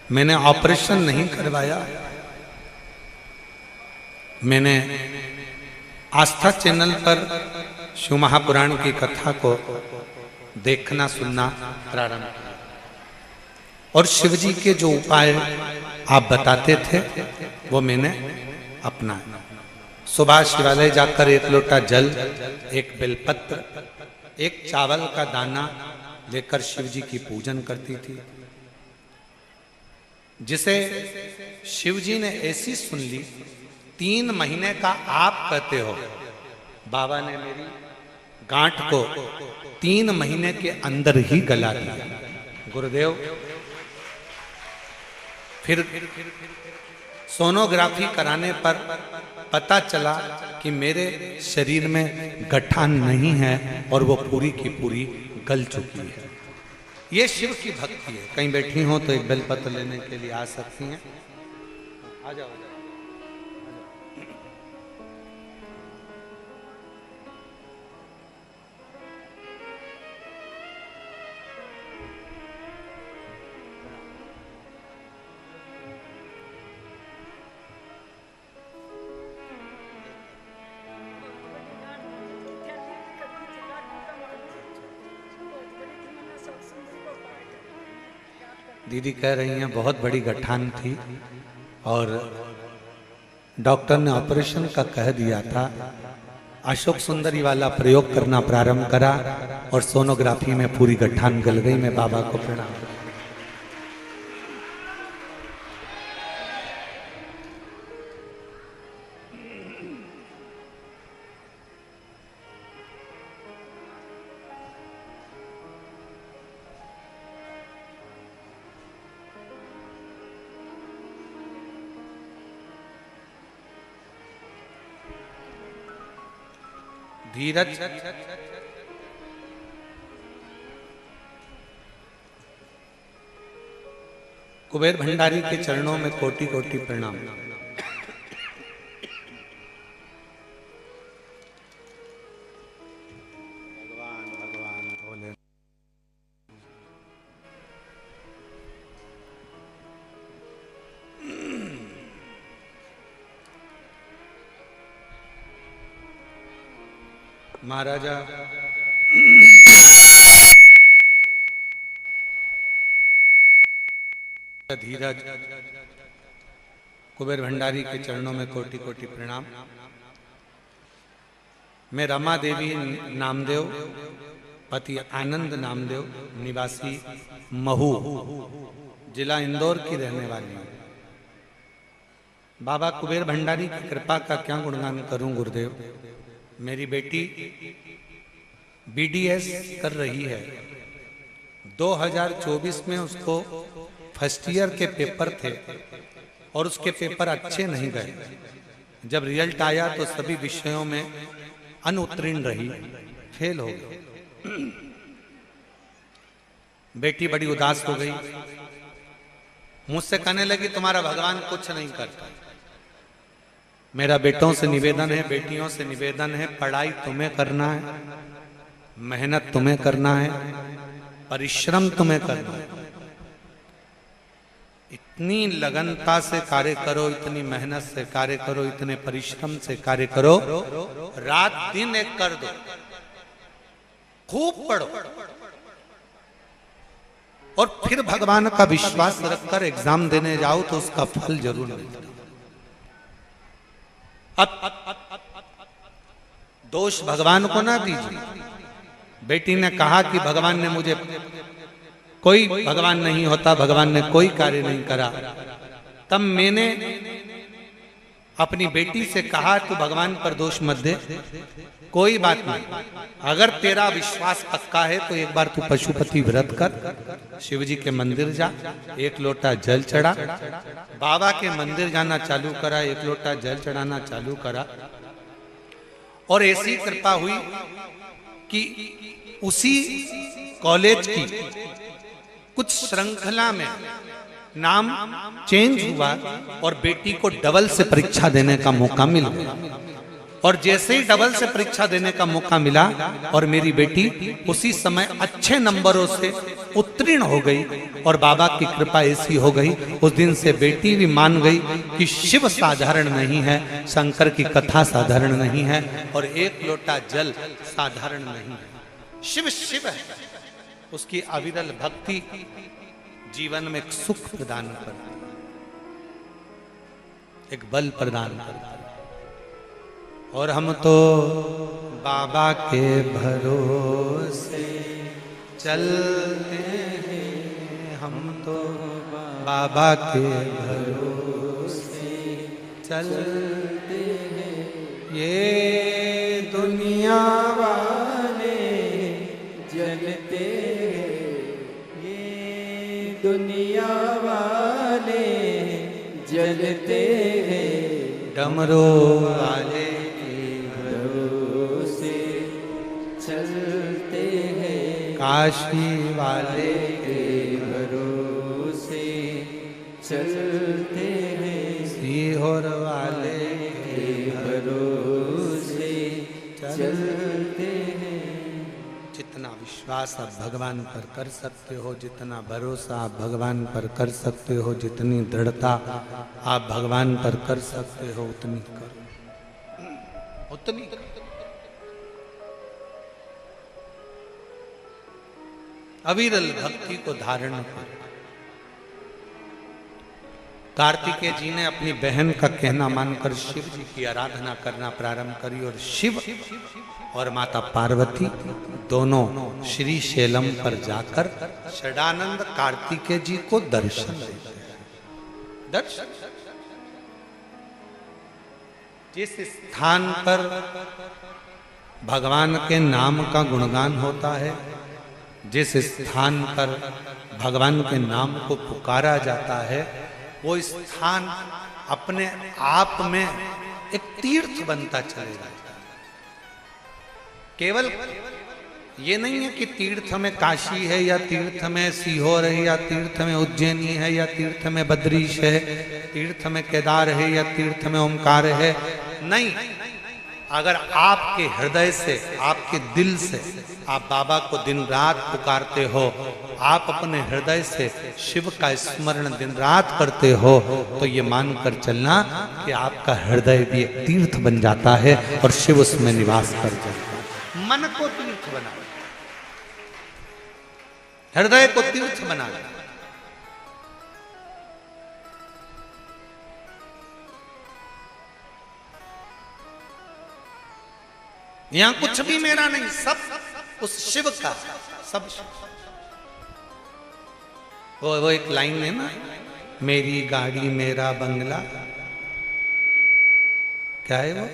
मैंने ऑपरेशन नहीं करवाया, मैंने आस्था चैनल पर शिव महापुराण की कथा को देखना सुनना प्रारंभ किया और शिव जी के जो उपाय आप बताते थे वो मैंने अपनाया। सुबह शिवालय जाकर एक लोटा जल, एक बेलपत्र, एक चावल का दाना लेकर शिव जी की पूजन करती थी, जिसे शिव जी ने ऐसी सुन ली। 3 महीने का आप कहते हो, बाबा ने मेरी गांठ को 3 महीने के अंदर ही गला दिया। गुरुदेव, फिर सोनोग्राफी कराने पर पता चला कि मेरे शरीर में गठान नहीं है और वो पूरी की पूरी गल चुकी है। ये शिव की भक्ति है। कहीं बैठी हो तो एक बेलपत्र लेने के लिए आ सकती हैं। आ जाओ। दीदी कह रही हैं बहुत बड़ी गठान थी और डॉक्टर ने ऑपरेशन का कह दिया था। अशोक सुंदरी वाला प्रयोग करना प्रारंभ करा और सोनोग्राफी में पूरी गठान गल गई। मैं बाबा को प्रणाम। धीरज कुबेर भंडारी के चरणों में कोटि कोटि प्रणाम। भगवान भगवान बोले महाराजा धीरज कुबेर भंडारी के चरणों में कोटि कोटि प्रणाम। मैं रमा देवी नामदेव पति आनंद नामदेव निवासी महू जिला इंदौर की रहने वाली हूँ। बाबा कुबेर भंडारी की कृपा का क्या गुणगान करूं गुरुदेव। मेरी बेटी बीडीएस कर रही है। 2024 में उसको फर्स्ट ईयर के पेपर थे और उसके पेपर अच्छे नहीं गए। जब रिजल्ट आया तो सभी विषयों में अनुत्तीर्ण रही, फेल हो गई। बेटी बड़ी उदास हो गई, मुझसे कहने लगी तुम्हारा भगवान कुछ नहीं करता। मेरा बेटों से निवेदन है, बेटियों से निवेदन है, पढ़ाई तुम्हें करना है, मेहनत तुम्हें करना है, परिश्रम तुम्हें करना है। इतनी लगनता से कार्य करो, इतनी मेहनत से कार्य करो, इतने परिश्रम से कार्य करो, रात दिन एक कर दो, खूब पढ़ो और फिर भगवान का विश्वास रखकर एग्जाम देने जाओ तो उसका फल जरूर मिलता है। अब दोष भगवान को ना दीजिए। बेटी ने कहा कि भगवान ने मुझे, कोई भगवान नहीं होता, भगवान ने कोई कार्य नहीं करा। तब मैंने अपनी बेटी से कहा तू भगवान पर दोष मत दे, कोई बात नहीं, अगर तेरा विश्वास पक्का है तो एक बार तू पशुपति व्रत कर, शिव जी के मंदिर जा, एक लोटा जल चढ़ा। बाबा के मंदिर जाना चालू करा, एक लोटा जल चढ़ाना चालू करा और ऐसी कृपा हुई कि उसी कॉलेज की कुछ श्रृंखला में नाम चेंज हुआ और बेटी को डबल से परीक्षा देने का मौका मिल गया। और जैसे ही डबल से परीक्षा देने का मौका मिला और मेरी बेटी उसी समय अच्छे नंबरों से उत्तीर्ण हो गई और बाबा की कृपा ऐसी हो गई, उस दिन से बेटी भी मान गई कि शिव साधारण नहीं है, शंकर की कथा साधारण नहीं है और एक लोटा जल साधारण नहीं है। शिव शिव है, उसकी अविरल भक्ति जीवन में एक सुख प्रदान करती, एक बल प्रदान करती। और हम तो बाबा के भरोसे चलते हैं, हम तो बाबा के भरोसे चलते हैं। ये दुनिया वाले जलते हैं, ये दुनिया वाले जलते हैं, डमरू वाले चलते हैं, काशी वाले के भरोसे चलते हैं, सीहोर वाले के भरोसे चलते हैं। जितना विश्वास आप भगवान पर कर सकते हो, जितना भरोसा आप भगवान पर कर सकते हो, जितनी दृढ़ता आप भगवान पर कर सकते हो, उतनी करो, उतनी करो। अविरल भक्ति को धारण करो। कार्तिकेय जी ने अपनी बहन का कहना मानकर शिव जी की आराधना करना प्रारंभ करी और शिव और माता पार्वती दोनों श्री शैलम पर जाकर षडानंद कार्तिकेय जी को दर्शन देते हैं। दर्शन जिस स्थान पर भगवान के नाम का गुणगान होता है, जिस स्थान पर भगवान के नाम को पुकारा जाता है, वो स्थान अपने आप में एक तीर्थ बनता चले जाता है। केवल ये नहीं है कि तीर्थ में काशी है या तीर्थ में सीहोर है या तीर्थ में उज्जैनी है या तीर्थ में बद्रीश है, तीर्थ में केदार है या तीर्थ में ओमकार है। नहीं, अगर आपके हृदय से, आपके दिल से आप बाबा को दिन रात पुकारते हो, आप अपने हृदय से शिव का स्मरण दिन रात करते हो, तो ये मानकर चलना कि आपका हृदय भी एक तीर्थ बन जाता है और शिव उसमें निवास कर जाता है। मन को तीर्थ बना, हृदय को तीर्थ बना। यहां कुछ भी मेरा नहीं, सब उस शिव का, सब वो एक लाइन है ना, मेरी गाड़ी मेरा बंगला, क्या है वो,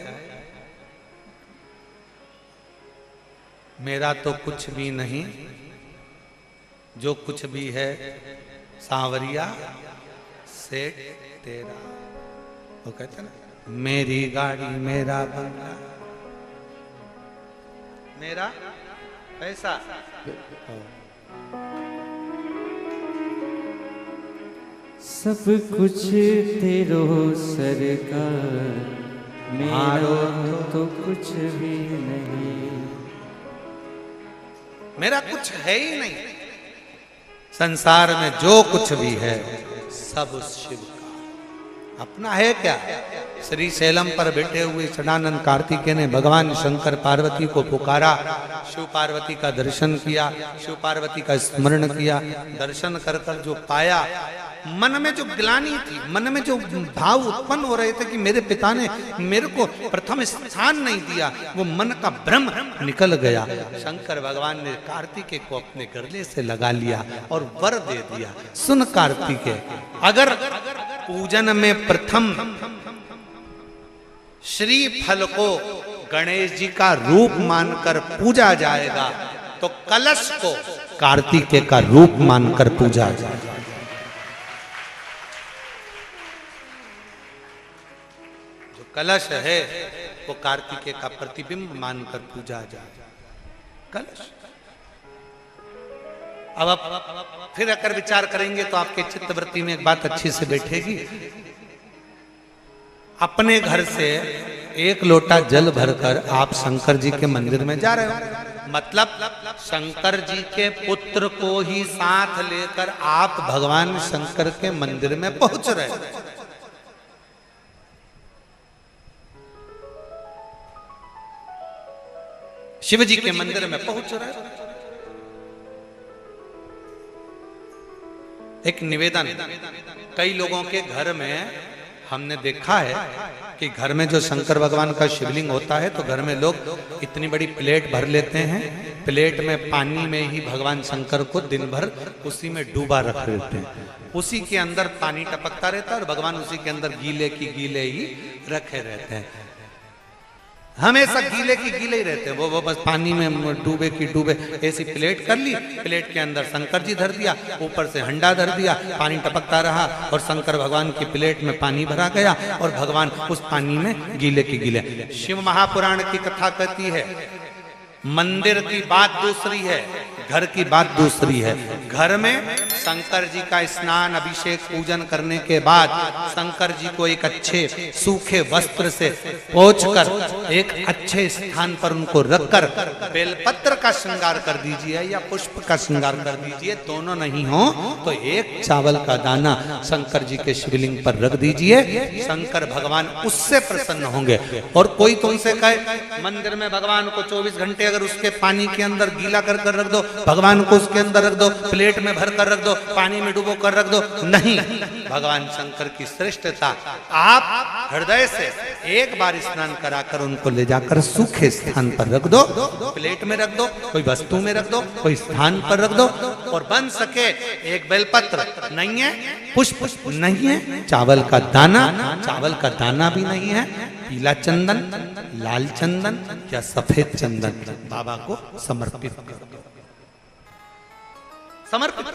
मेरा तो कुछ भी नहीं, जो कुछ भी है सांवरिया सेठ तेरा। वो कहते ना, मेरी गाड़ी मेरा बंगला, मेरा पैसा, सब कुछ तेरो सरकार, मेरा तो कुछ भी नहीं। मेरा कुछ है ही नहीं, संसार में जो कुछ भी है सब उस शिव का। अपना है क्या? श्री शैलम पर बैठे हुए सदानंद कार्तिकेय ने भगवान शंकर पार्वती को पुकारा, शिव पार्वती का दर्शन किया, शिव पार्वती का स्मरण किया। दर्शन कर कर जो पाया, मन में जो ग्लानि थी, मन में जो भाव उत्पन्न हो रहे थे कि मेरे पिता ने मेरे को प्रथम स्थान नहीं दिया, वो मन का भ्रम निकल गया। शंकर भगवान ने कार्तिकेय को अपने गले से लगा लिया और वर दे दिया। सुन कार्तिकेय, अगर पूजन में प्रथम श्री फल को गणेश जी का रूप मानकर पूजा जाएगा, तो कलश को कार्तिकेय का रूप मानकर पूजा जाएगा। कलश है वो कार्तिकेय का प्रतिबिंब मानकर पूजा जाए। कलश। अब आप फिर अगर विचार करेंगे तो आपके चित्तवृत्ति में एक बात अच्छी से बैठेगी। अपने घर से एक लोटा जल भरकर आप शंकर जी के मंदिर में जा रहे हो, मतलब शंकर जी के पुत्र को ही साथ लेकर आप भगवान शंकर के मंदिर में पहुंच रहे हो। शिव जी के मंदिर में पहुंच रहे हो। एक निवेदन, कई लोगों के घर में हमने देखा है कि घर में जो शंकर भगवान का शिवलिंग होता है तो घर में लोग इतनी बड़ी प्लेट भर लेते हैं, प्लेट में पानी में ही भगवान शंकर को दिन भर उसी में डूबा रख देते हैं, उसी के अंदर पानी टपकता रहता है और भगवान उसी के अंदर गीले की गीले ही रखे रहते हैं। हमेशा गीले की गीले ही रहते हैं, वो बस पानी में डूबे की डूबे। ऐसी प्लेट कर ली, प्लेट के अंदर शंकर जी धर दिया, ऊपर से हंडा धर दिया, पानी टपकता रहा और शंकर भगवान की प्लेट में पानी भरा गया और भगवान उस पानी में गीले की गीले। शिव महापुराण की कथा कहती है, मंदिर की बात दूसरी है, घर की बात दूसरी है। घर में शंकर जी का स्नान अभिषेक पूजन करने के बाद शंकर जी को एक अच्छे सूखे वस्त्र से पोंछकर एक अच्छे स्थान पर उनको रखकर बेलपत्र का श्रृंगार कर दीजिए या पुष्प का श्रृंगार कर दीजिए। दोनों नहीं हो तो एक चावल का दाना शंकर जी के शिवलिंग पर रख दीजिए, शंकर भगवान उससे प्रसन्न होंगे। और कोई तुमसे कहे मंदिर में भगवान को 24 घंटे अगर उसके पानी के अंदर गीला कर कर रख दो, भगवान को उसके अंदर रख दो, प्लेट में भर कर रख दो, पानी में डुबो कर रख दो, नहीं। भगवान शंकर की श्रेष्ठता, आप हृदय से एक बार स्नान कराकर उनको ले जाकर सूखे स्थान पर रख दो, प्लेट में रख दो, कोई वस्तु में रख दो, कोई स्थान पर रख दो। और बन सके एक बेलपत्र नहीं है, पुष्प नहीं है, चावल का दाना भी नहीं है, पीला चंदन, लाल चंदन या सफेद चंदन बाबा को समर्पित कर दो। समर्पित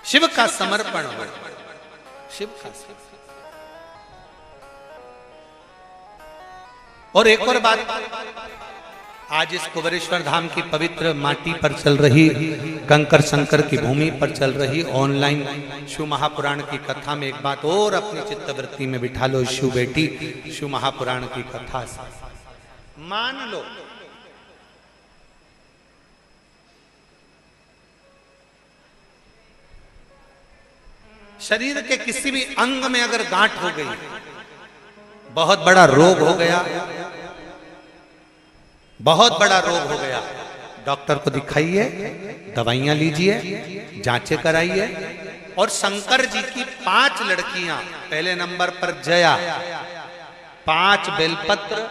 शिव का समर्पण हो, शिव का सिर। और एक और बात, आज इस कुबेरेश्वर धाम की पवित्र माटी पर चल रही, कंकर शंकर की भूमि पर चल रही ऑनलाइन शिव महापुराण की कथा में एक बात और अपनी चित्तवृत्ति में बिठा लो। शिव बेटी, शिव महापुराण की कथा से मान लो शरीर के किसी भी अंग में अगर गांठ हो गई, बहुत बड़ा रोग हो गया, बहुत बड़ा रोग हो गया, डॉक्टर को दिखाइए, दवाइयां लीजिए, जांचें कराइए। और शंकर जी की 5 लड़कियां, पहले नंबर पर जया, 5 बेलपत्र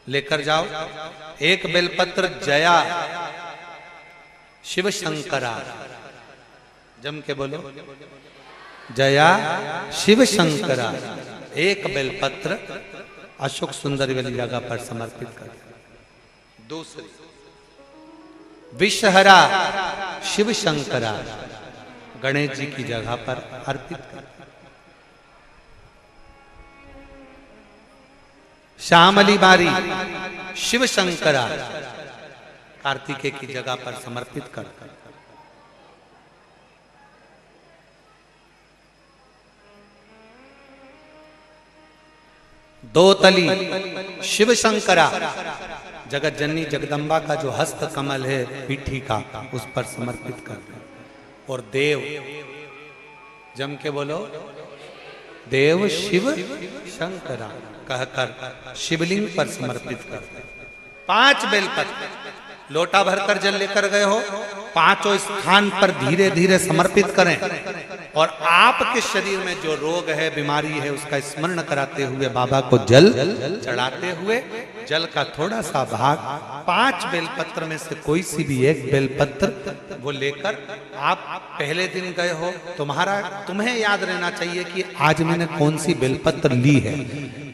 लेकर जाओ। एक बेलपत्र जया शिव शंकरा, जम के बोलो, जया शिव शंकरा। एक बेलपत्र अशोक सुंदरी वाली जगह पर समर्पित कर। दूसरी विषहरा शिव शंकरा, गणेश जी की जगह पर अर्पित कर। श्यामली बारी शिव शंकरा, कार्तिकेय की जगह पर समर्पित कर। दो तली शिव शंकरा, जगत जननी जगदम्बा का जो हस्त कमल है पीठी का, उस पर समर्पित कर। और देव, जम के बोलो, देव शिव शंकरा कहकर शिवलिंग पर समर्पित कर। 5 बेलपत्र, लोटा भरकर जल लेकर गए हो, 5 स्थान पर धीरे धीरे समर्पित करें। और आपके शरीर में जो रोग है, बीमारी है, उसका स्मरण कराते हुए बाबा को जल चढ़ाते हुए, जल का थोड़ा सा भाग 5 बेलपत्र में से कोई सी भी एक बेलपत्र वो लेकर, आप पहले दिन गए हो, तुम्हें याद रहना चाहिए कि आज मैंने कौन सी बेलपत्र ली है।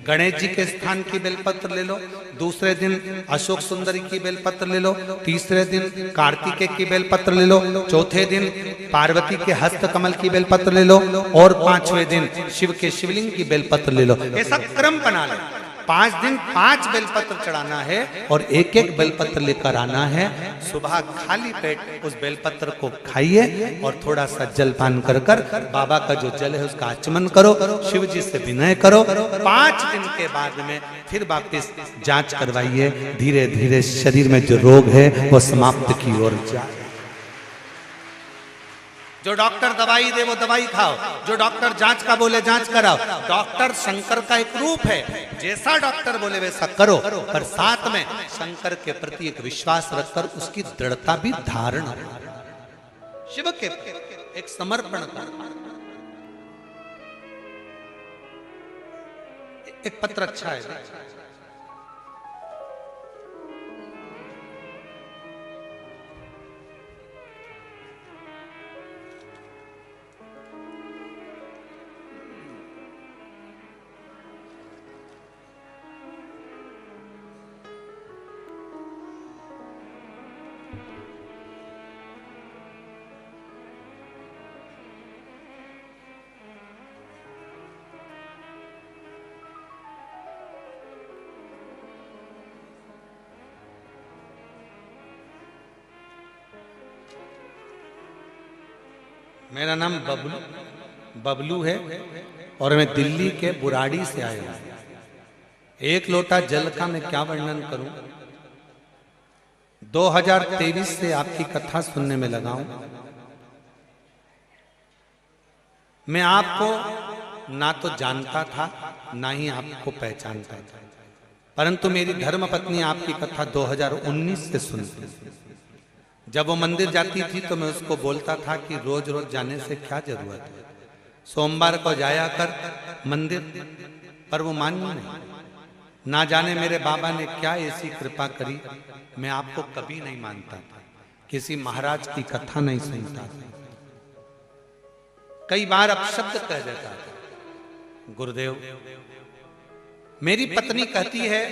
गणेश जी के स्थान की बेलपत्र ले लो, दूसरे दिन अशोक सुंदरी की बेलपत्र ले लो, तीसरे दिन कार्तिकेय की बेलपत्र ले लो, चौथे दिन पार्वती के हस्त कमल की बेलपत्र ले लो, और 5वें दिन शिव के शिवलिंग की बेलपत्र ले लो। ऐसा क्रम बना लो। 5 दिन 5 बेलपत्र चढ़ाना है और एक एक बेलपत्र लेकर आना है। सुबह खाली पेट उस बेलपत्र को खाइए और थोड़ा सा जलपान कर बाबा का जो जल है उसका आचमन करो, शिव जी से विनय करो। 5 दिन के बाद में फिर वापिस जांच करवाइए, धीरे धीरे शरीर में जो रोग है वो समाप्त की ओर जाए। जो डॉक्टर दवाई दे वो दवाई खाओ, जो डॉक्टर जांच का बोले जांच कराओ। डॉक्टर शंकर का एक रूप है, जैसा डॉक्टर बोले वैसा करो, पर साथ में शंकर के प्रति एक विश्वास रखकर उसकी दृढ़ता भी धारण, शिव के एक समर्पण कर। एक पत्र अच्छा है, मेरा नाम बबलू है और मैं दिल्ली के बुराड़ी से आया हूं। एक लोटा जल का मैं क्या वर्णन करूं। 2023 से आपकी कथा सुनने में लगा हूं। मैं आपको ना तो जानता था ना ही आपको पहचानता था, परंतु मेरी धर्मपत्नी आपकी कथा 2019 से सुनती। जब वो मंदिर जाती थी तो मैं उसको बोलता था कि रोज रोज जाने से क्या जरूरत है, सोमवार को जाया कर मंदिर, पर वो मानी नहीं। ना जाने मेरे बाबा ने क्या ऐसी कृपा करी, मैं आपको कभी नहीं मानता था, किसी महाराज की कथा नहीं सुनता था, कई बार अपशब्द कह देता था। गुरुदेव, मेरी पत्नी कहती है,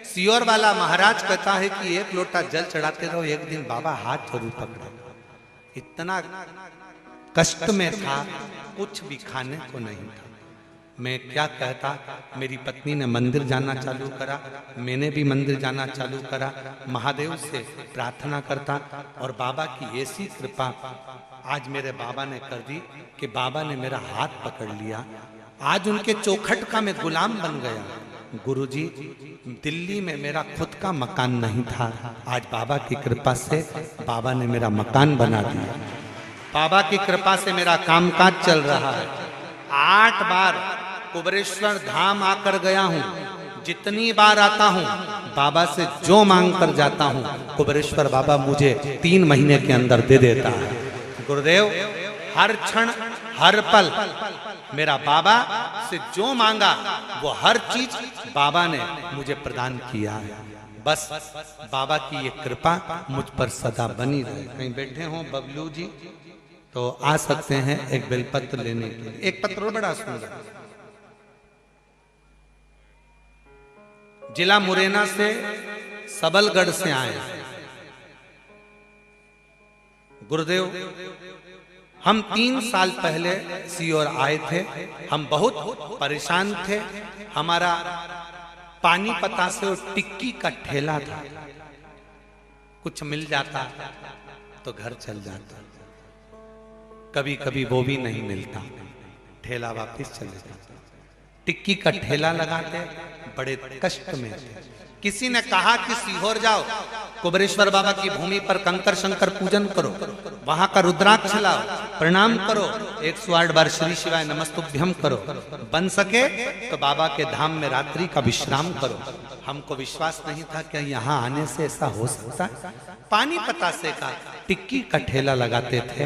सियोर वाला महाराज कहता है कि एक लोटा जल चढ़ाते रहो, एक दिन बाबा हाथ जरूर पकड़े। इतना कष्ट में था, कुछ भी खाने को नहीं था। मैं क्या कहता, मेरी पत्नी ने मंदिर जाना चालू करा, मैंने भी मंदिर जाना चालू करा, महादेव से प्रार्थना करता, और बाबा की ऐसी कृपा आज मेरे बाबा ने कर दी कि बाबा ने मेरा हाथ पकड़ लिया। आज उनके चौखट का मैं गुलाम बन गया। गुरुजी, दिल्ली में मेरा खुद का मकान नहीं था, आज बाबा की कृपा से बाबा ने मेरा मकान बना दिया। बाबा की कृपा से मेरा कामकाज चल रहा है। 8 बार कुबेरेश्वर धाम आकर गया हूँ। जितनी बार आता हूँ बाबा से जो मांग कर जाता हूँ, कुबेरेश्वर बाबा मुझे 3 महीने के अंदर दे देता है। गुरुदेव, हर क्षण हर पल मेरा बाबा से जो मांगा वो हर चीज बाबा ने मुझे प्रदान किया है। बस बाबा की ये कृपा मुझ पर सदा बनी रहे। कहीं बैठे हो बबलू जी तो आ सकते हैं एक बेलपत्र लेने के लिए। एक पत्र बड़ा सुंदर, जिला मुरैना से सबलगढ़ से आए। गुरुदेव, हम 3 साल पहले सीहोर आए थे। हम बहुत परेशान थे। हमारा पानीपता से और टिक्की का ठेला था। कुछ मिल जाता तो घर चल जाता, कभी कभी वो भी नहीं मिलता, ठेला वापस चले जाता। टिक्की का ठेला लगाते, बड़े कष्ट में थे। किसी ने कहा कि सीहोर जाओ, कुबेरेश्वर बाबा की भूमि पर कंकर शंकर पूजन करो, वहां का रुद्राक्ष लाओ, प्रणाम करो, 108 बार श्री शिवाय नमस्तुभ्यम करो, बन सके तो बाबा के धाम में रात्रि का विश्राम करो। हमको विश्वास नहीं था कि यहाँ आने से ऐसा हो सकता है। पानीपता से का टिक्की का ठेला लगाते थे।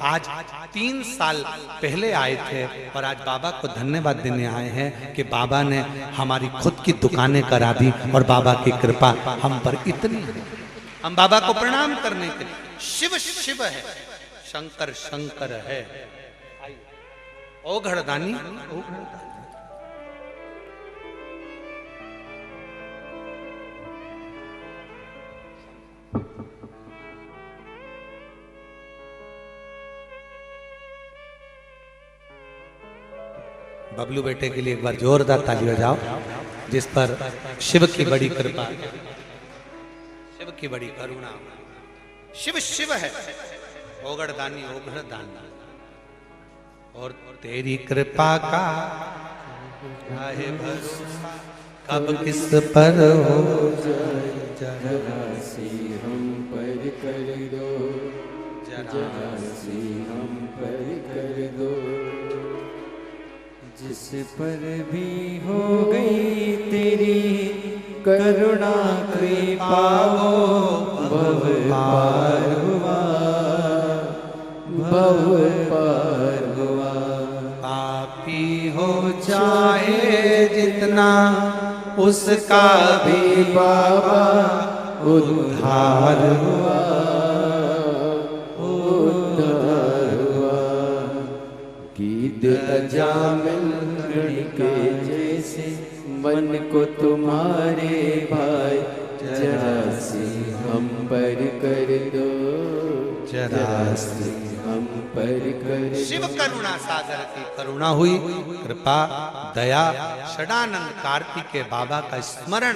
आज 3 साल पहले आए थे और आज बाबा को धन्यवाद देने आए हैं कि बाबा ने हमारी खुद की दुकानें करा दी और बाबा की कृपा हम पर इतनी है। हम बाबा को प्रणाम करने के लिए, शिव शिव है, शंकर शंकर है, ओघड़दानी ओघड़दानी। बबलू बेटे के लिए एक बार जोरदार ताली बजाओ, जिस पर शिव की बड़ी कृपा, शिव की बड़ी करुणा। शिव शिव है, ओगड़दानी ओगड़दानी, और तेरी कृपा का है भरोसा, कब किस पर हो जाए। जरा सी हम पर कर दो, जरा सी हम पर कर दो, जिस पर भी हो गई तेरी करुणा कृपा, भव पार हुआ, भव पार हुआ। पापी हो चाहे जितना, उसका भी बाबा उद्धार हुआ, उद्धार हुआ। गीत अजामिल के जैसे मन को तुम्हारे भाई, जरा सी हम पर कर दो, जरा सी हम पर कर दो। शिव करुणा सागर की करुणा हुई, कृपा दया षडानंद कार्तिकेय बाबा का स्मरण।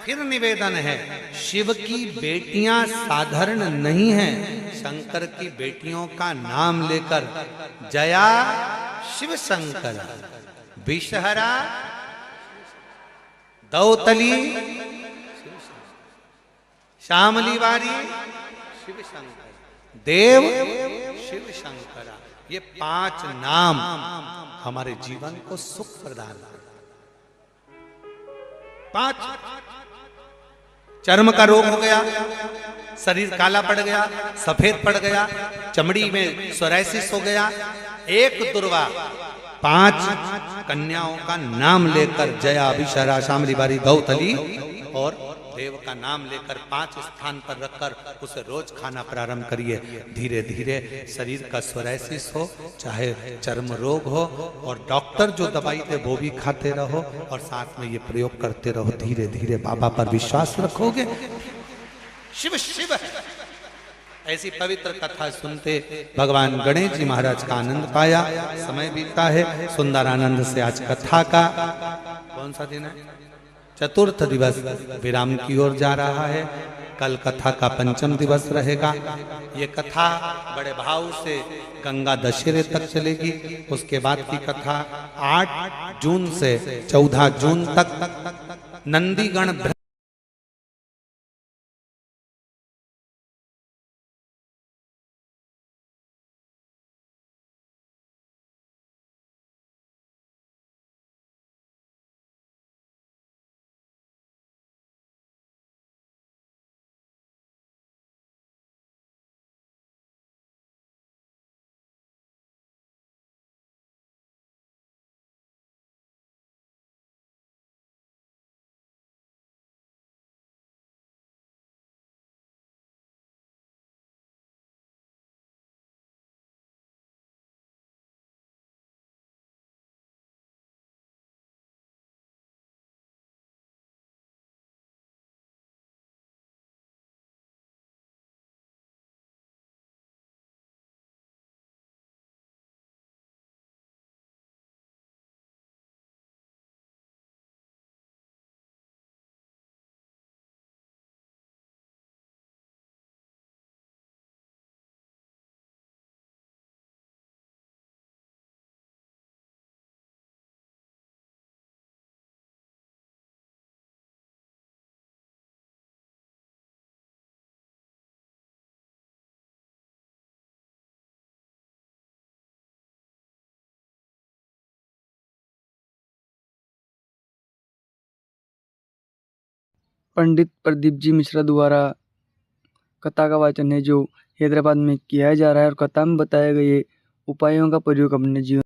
फिर निवेदन है, शिव की बेटियां साधारण नहीं हैं। शंकर की बेटियों का नाम लेकर जया शिव शंकर, विषहरा दौतली श्यामली वारी शिव शंकर, देव शिव शंकरा। ये 5 नाम हमारे जीवन को सुख प्रदान करते। 5 चर्म का रोग हो गया, शरीर काला पड़ गया, सफेद पड़ गया, चमड़ी में सोराइसिस हो गया, एक दुर्वा, 5 कन्याओं का नाम लेकर जया विषहरा श्यामली बारी गौतली और देव का नाम लेकर 5 स्थान पर रखकर उसे रोज खाना प्रारंभ करिए। धीरे धीरे शरीर का सोराइसिस हो, चाहे चर्म रोग हो, और डॉक्टर जो दवाई दे वो भी खाते रहो और साथ में ये प्रयोग करते रहो। धीरे धीरे बाबा पर विश्वास रखोगे। शिव शिव है, ऐसी पवित्र कथा सुनते भगवान गणेश जी महाराज का आनंद पाया। समय बीतता है सुंदर आनंद से। आज कथा का कौन सा दिन है? चतुर्थ दिवस विराम की ओर जा रहा है। कल कथा का पंचम दिवस रहेगा। ये कथा बड़े भाव से गंगा दशहरे तक चलेगी। उसके बाद की कथा 8 जून से 14 जून तक नंदीगण पंडित प्रदीप जी मिश्रा द्वारा कथा का वाचन है जो हैदराबाद में किया जा रहा है और कथा में बताए गए उपायों का प्रयोग अपने जीवन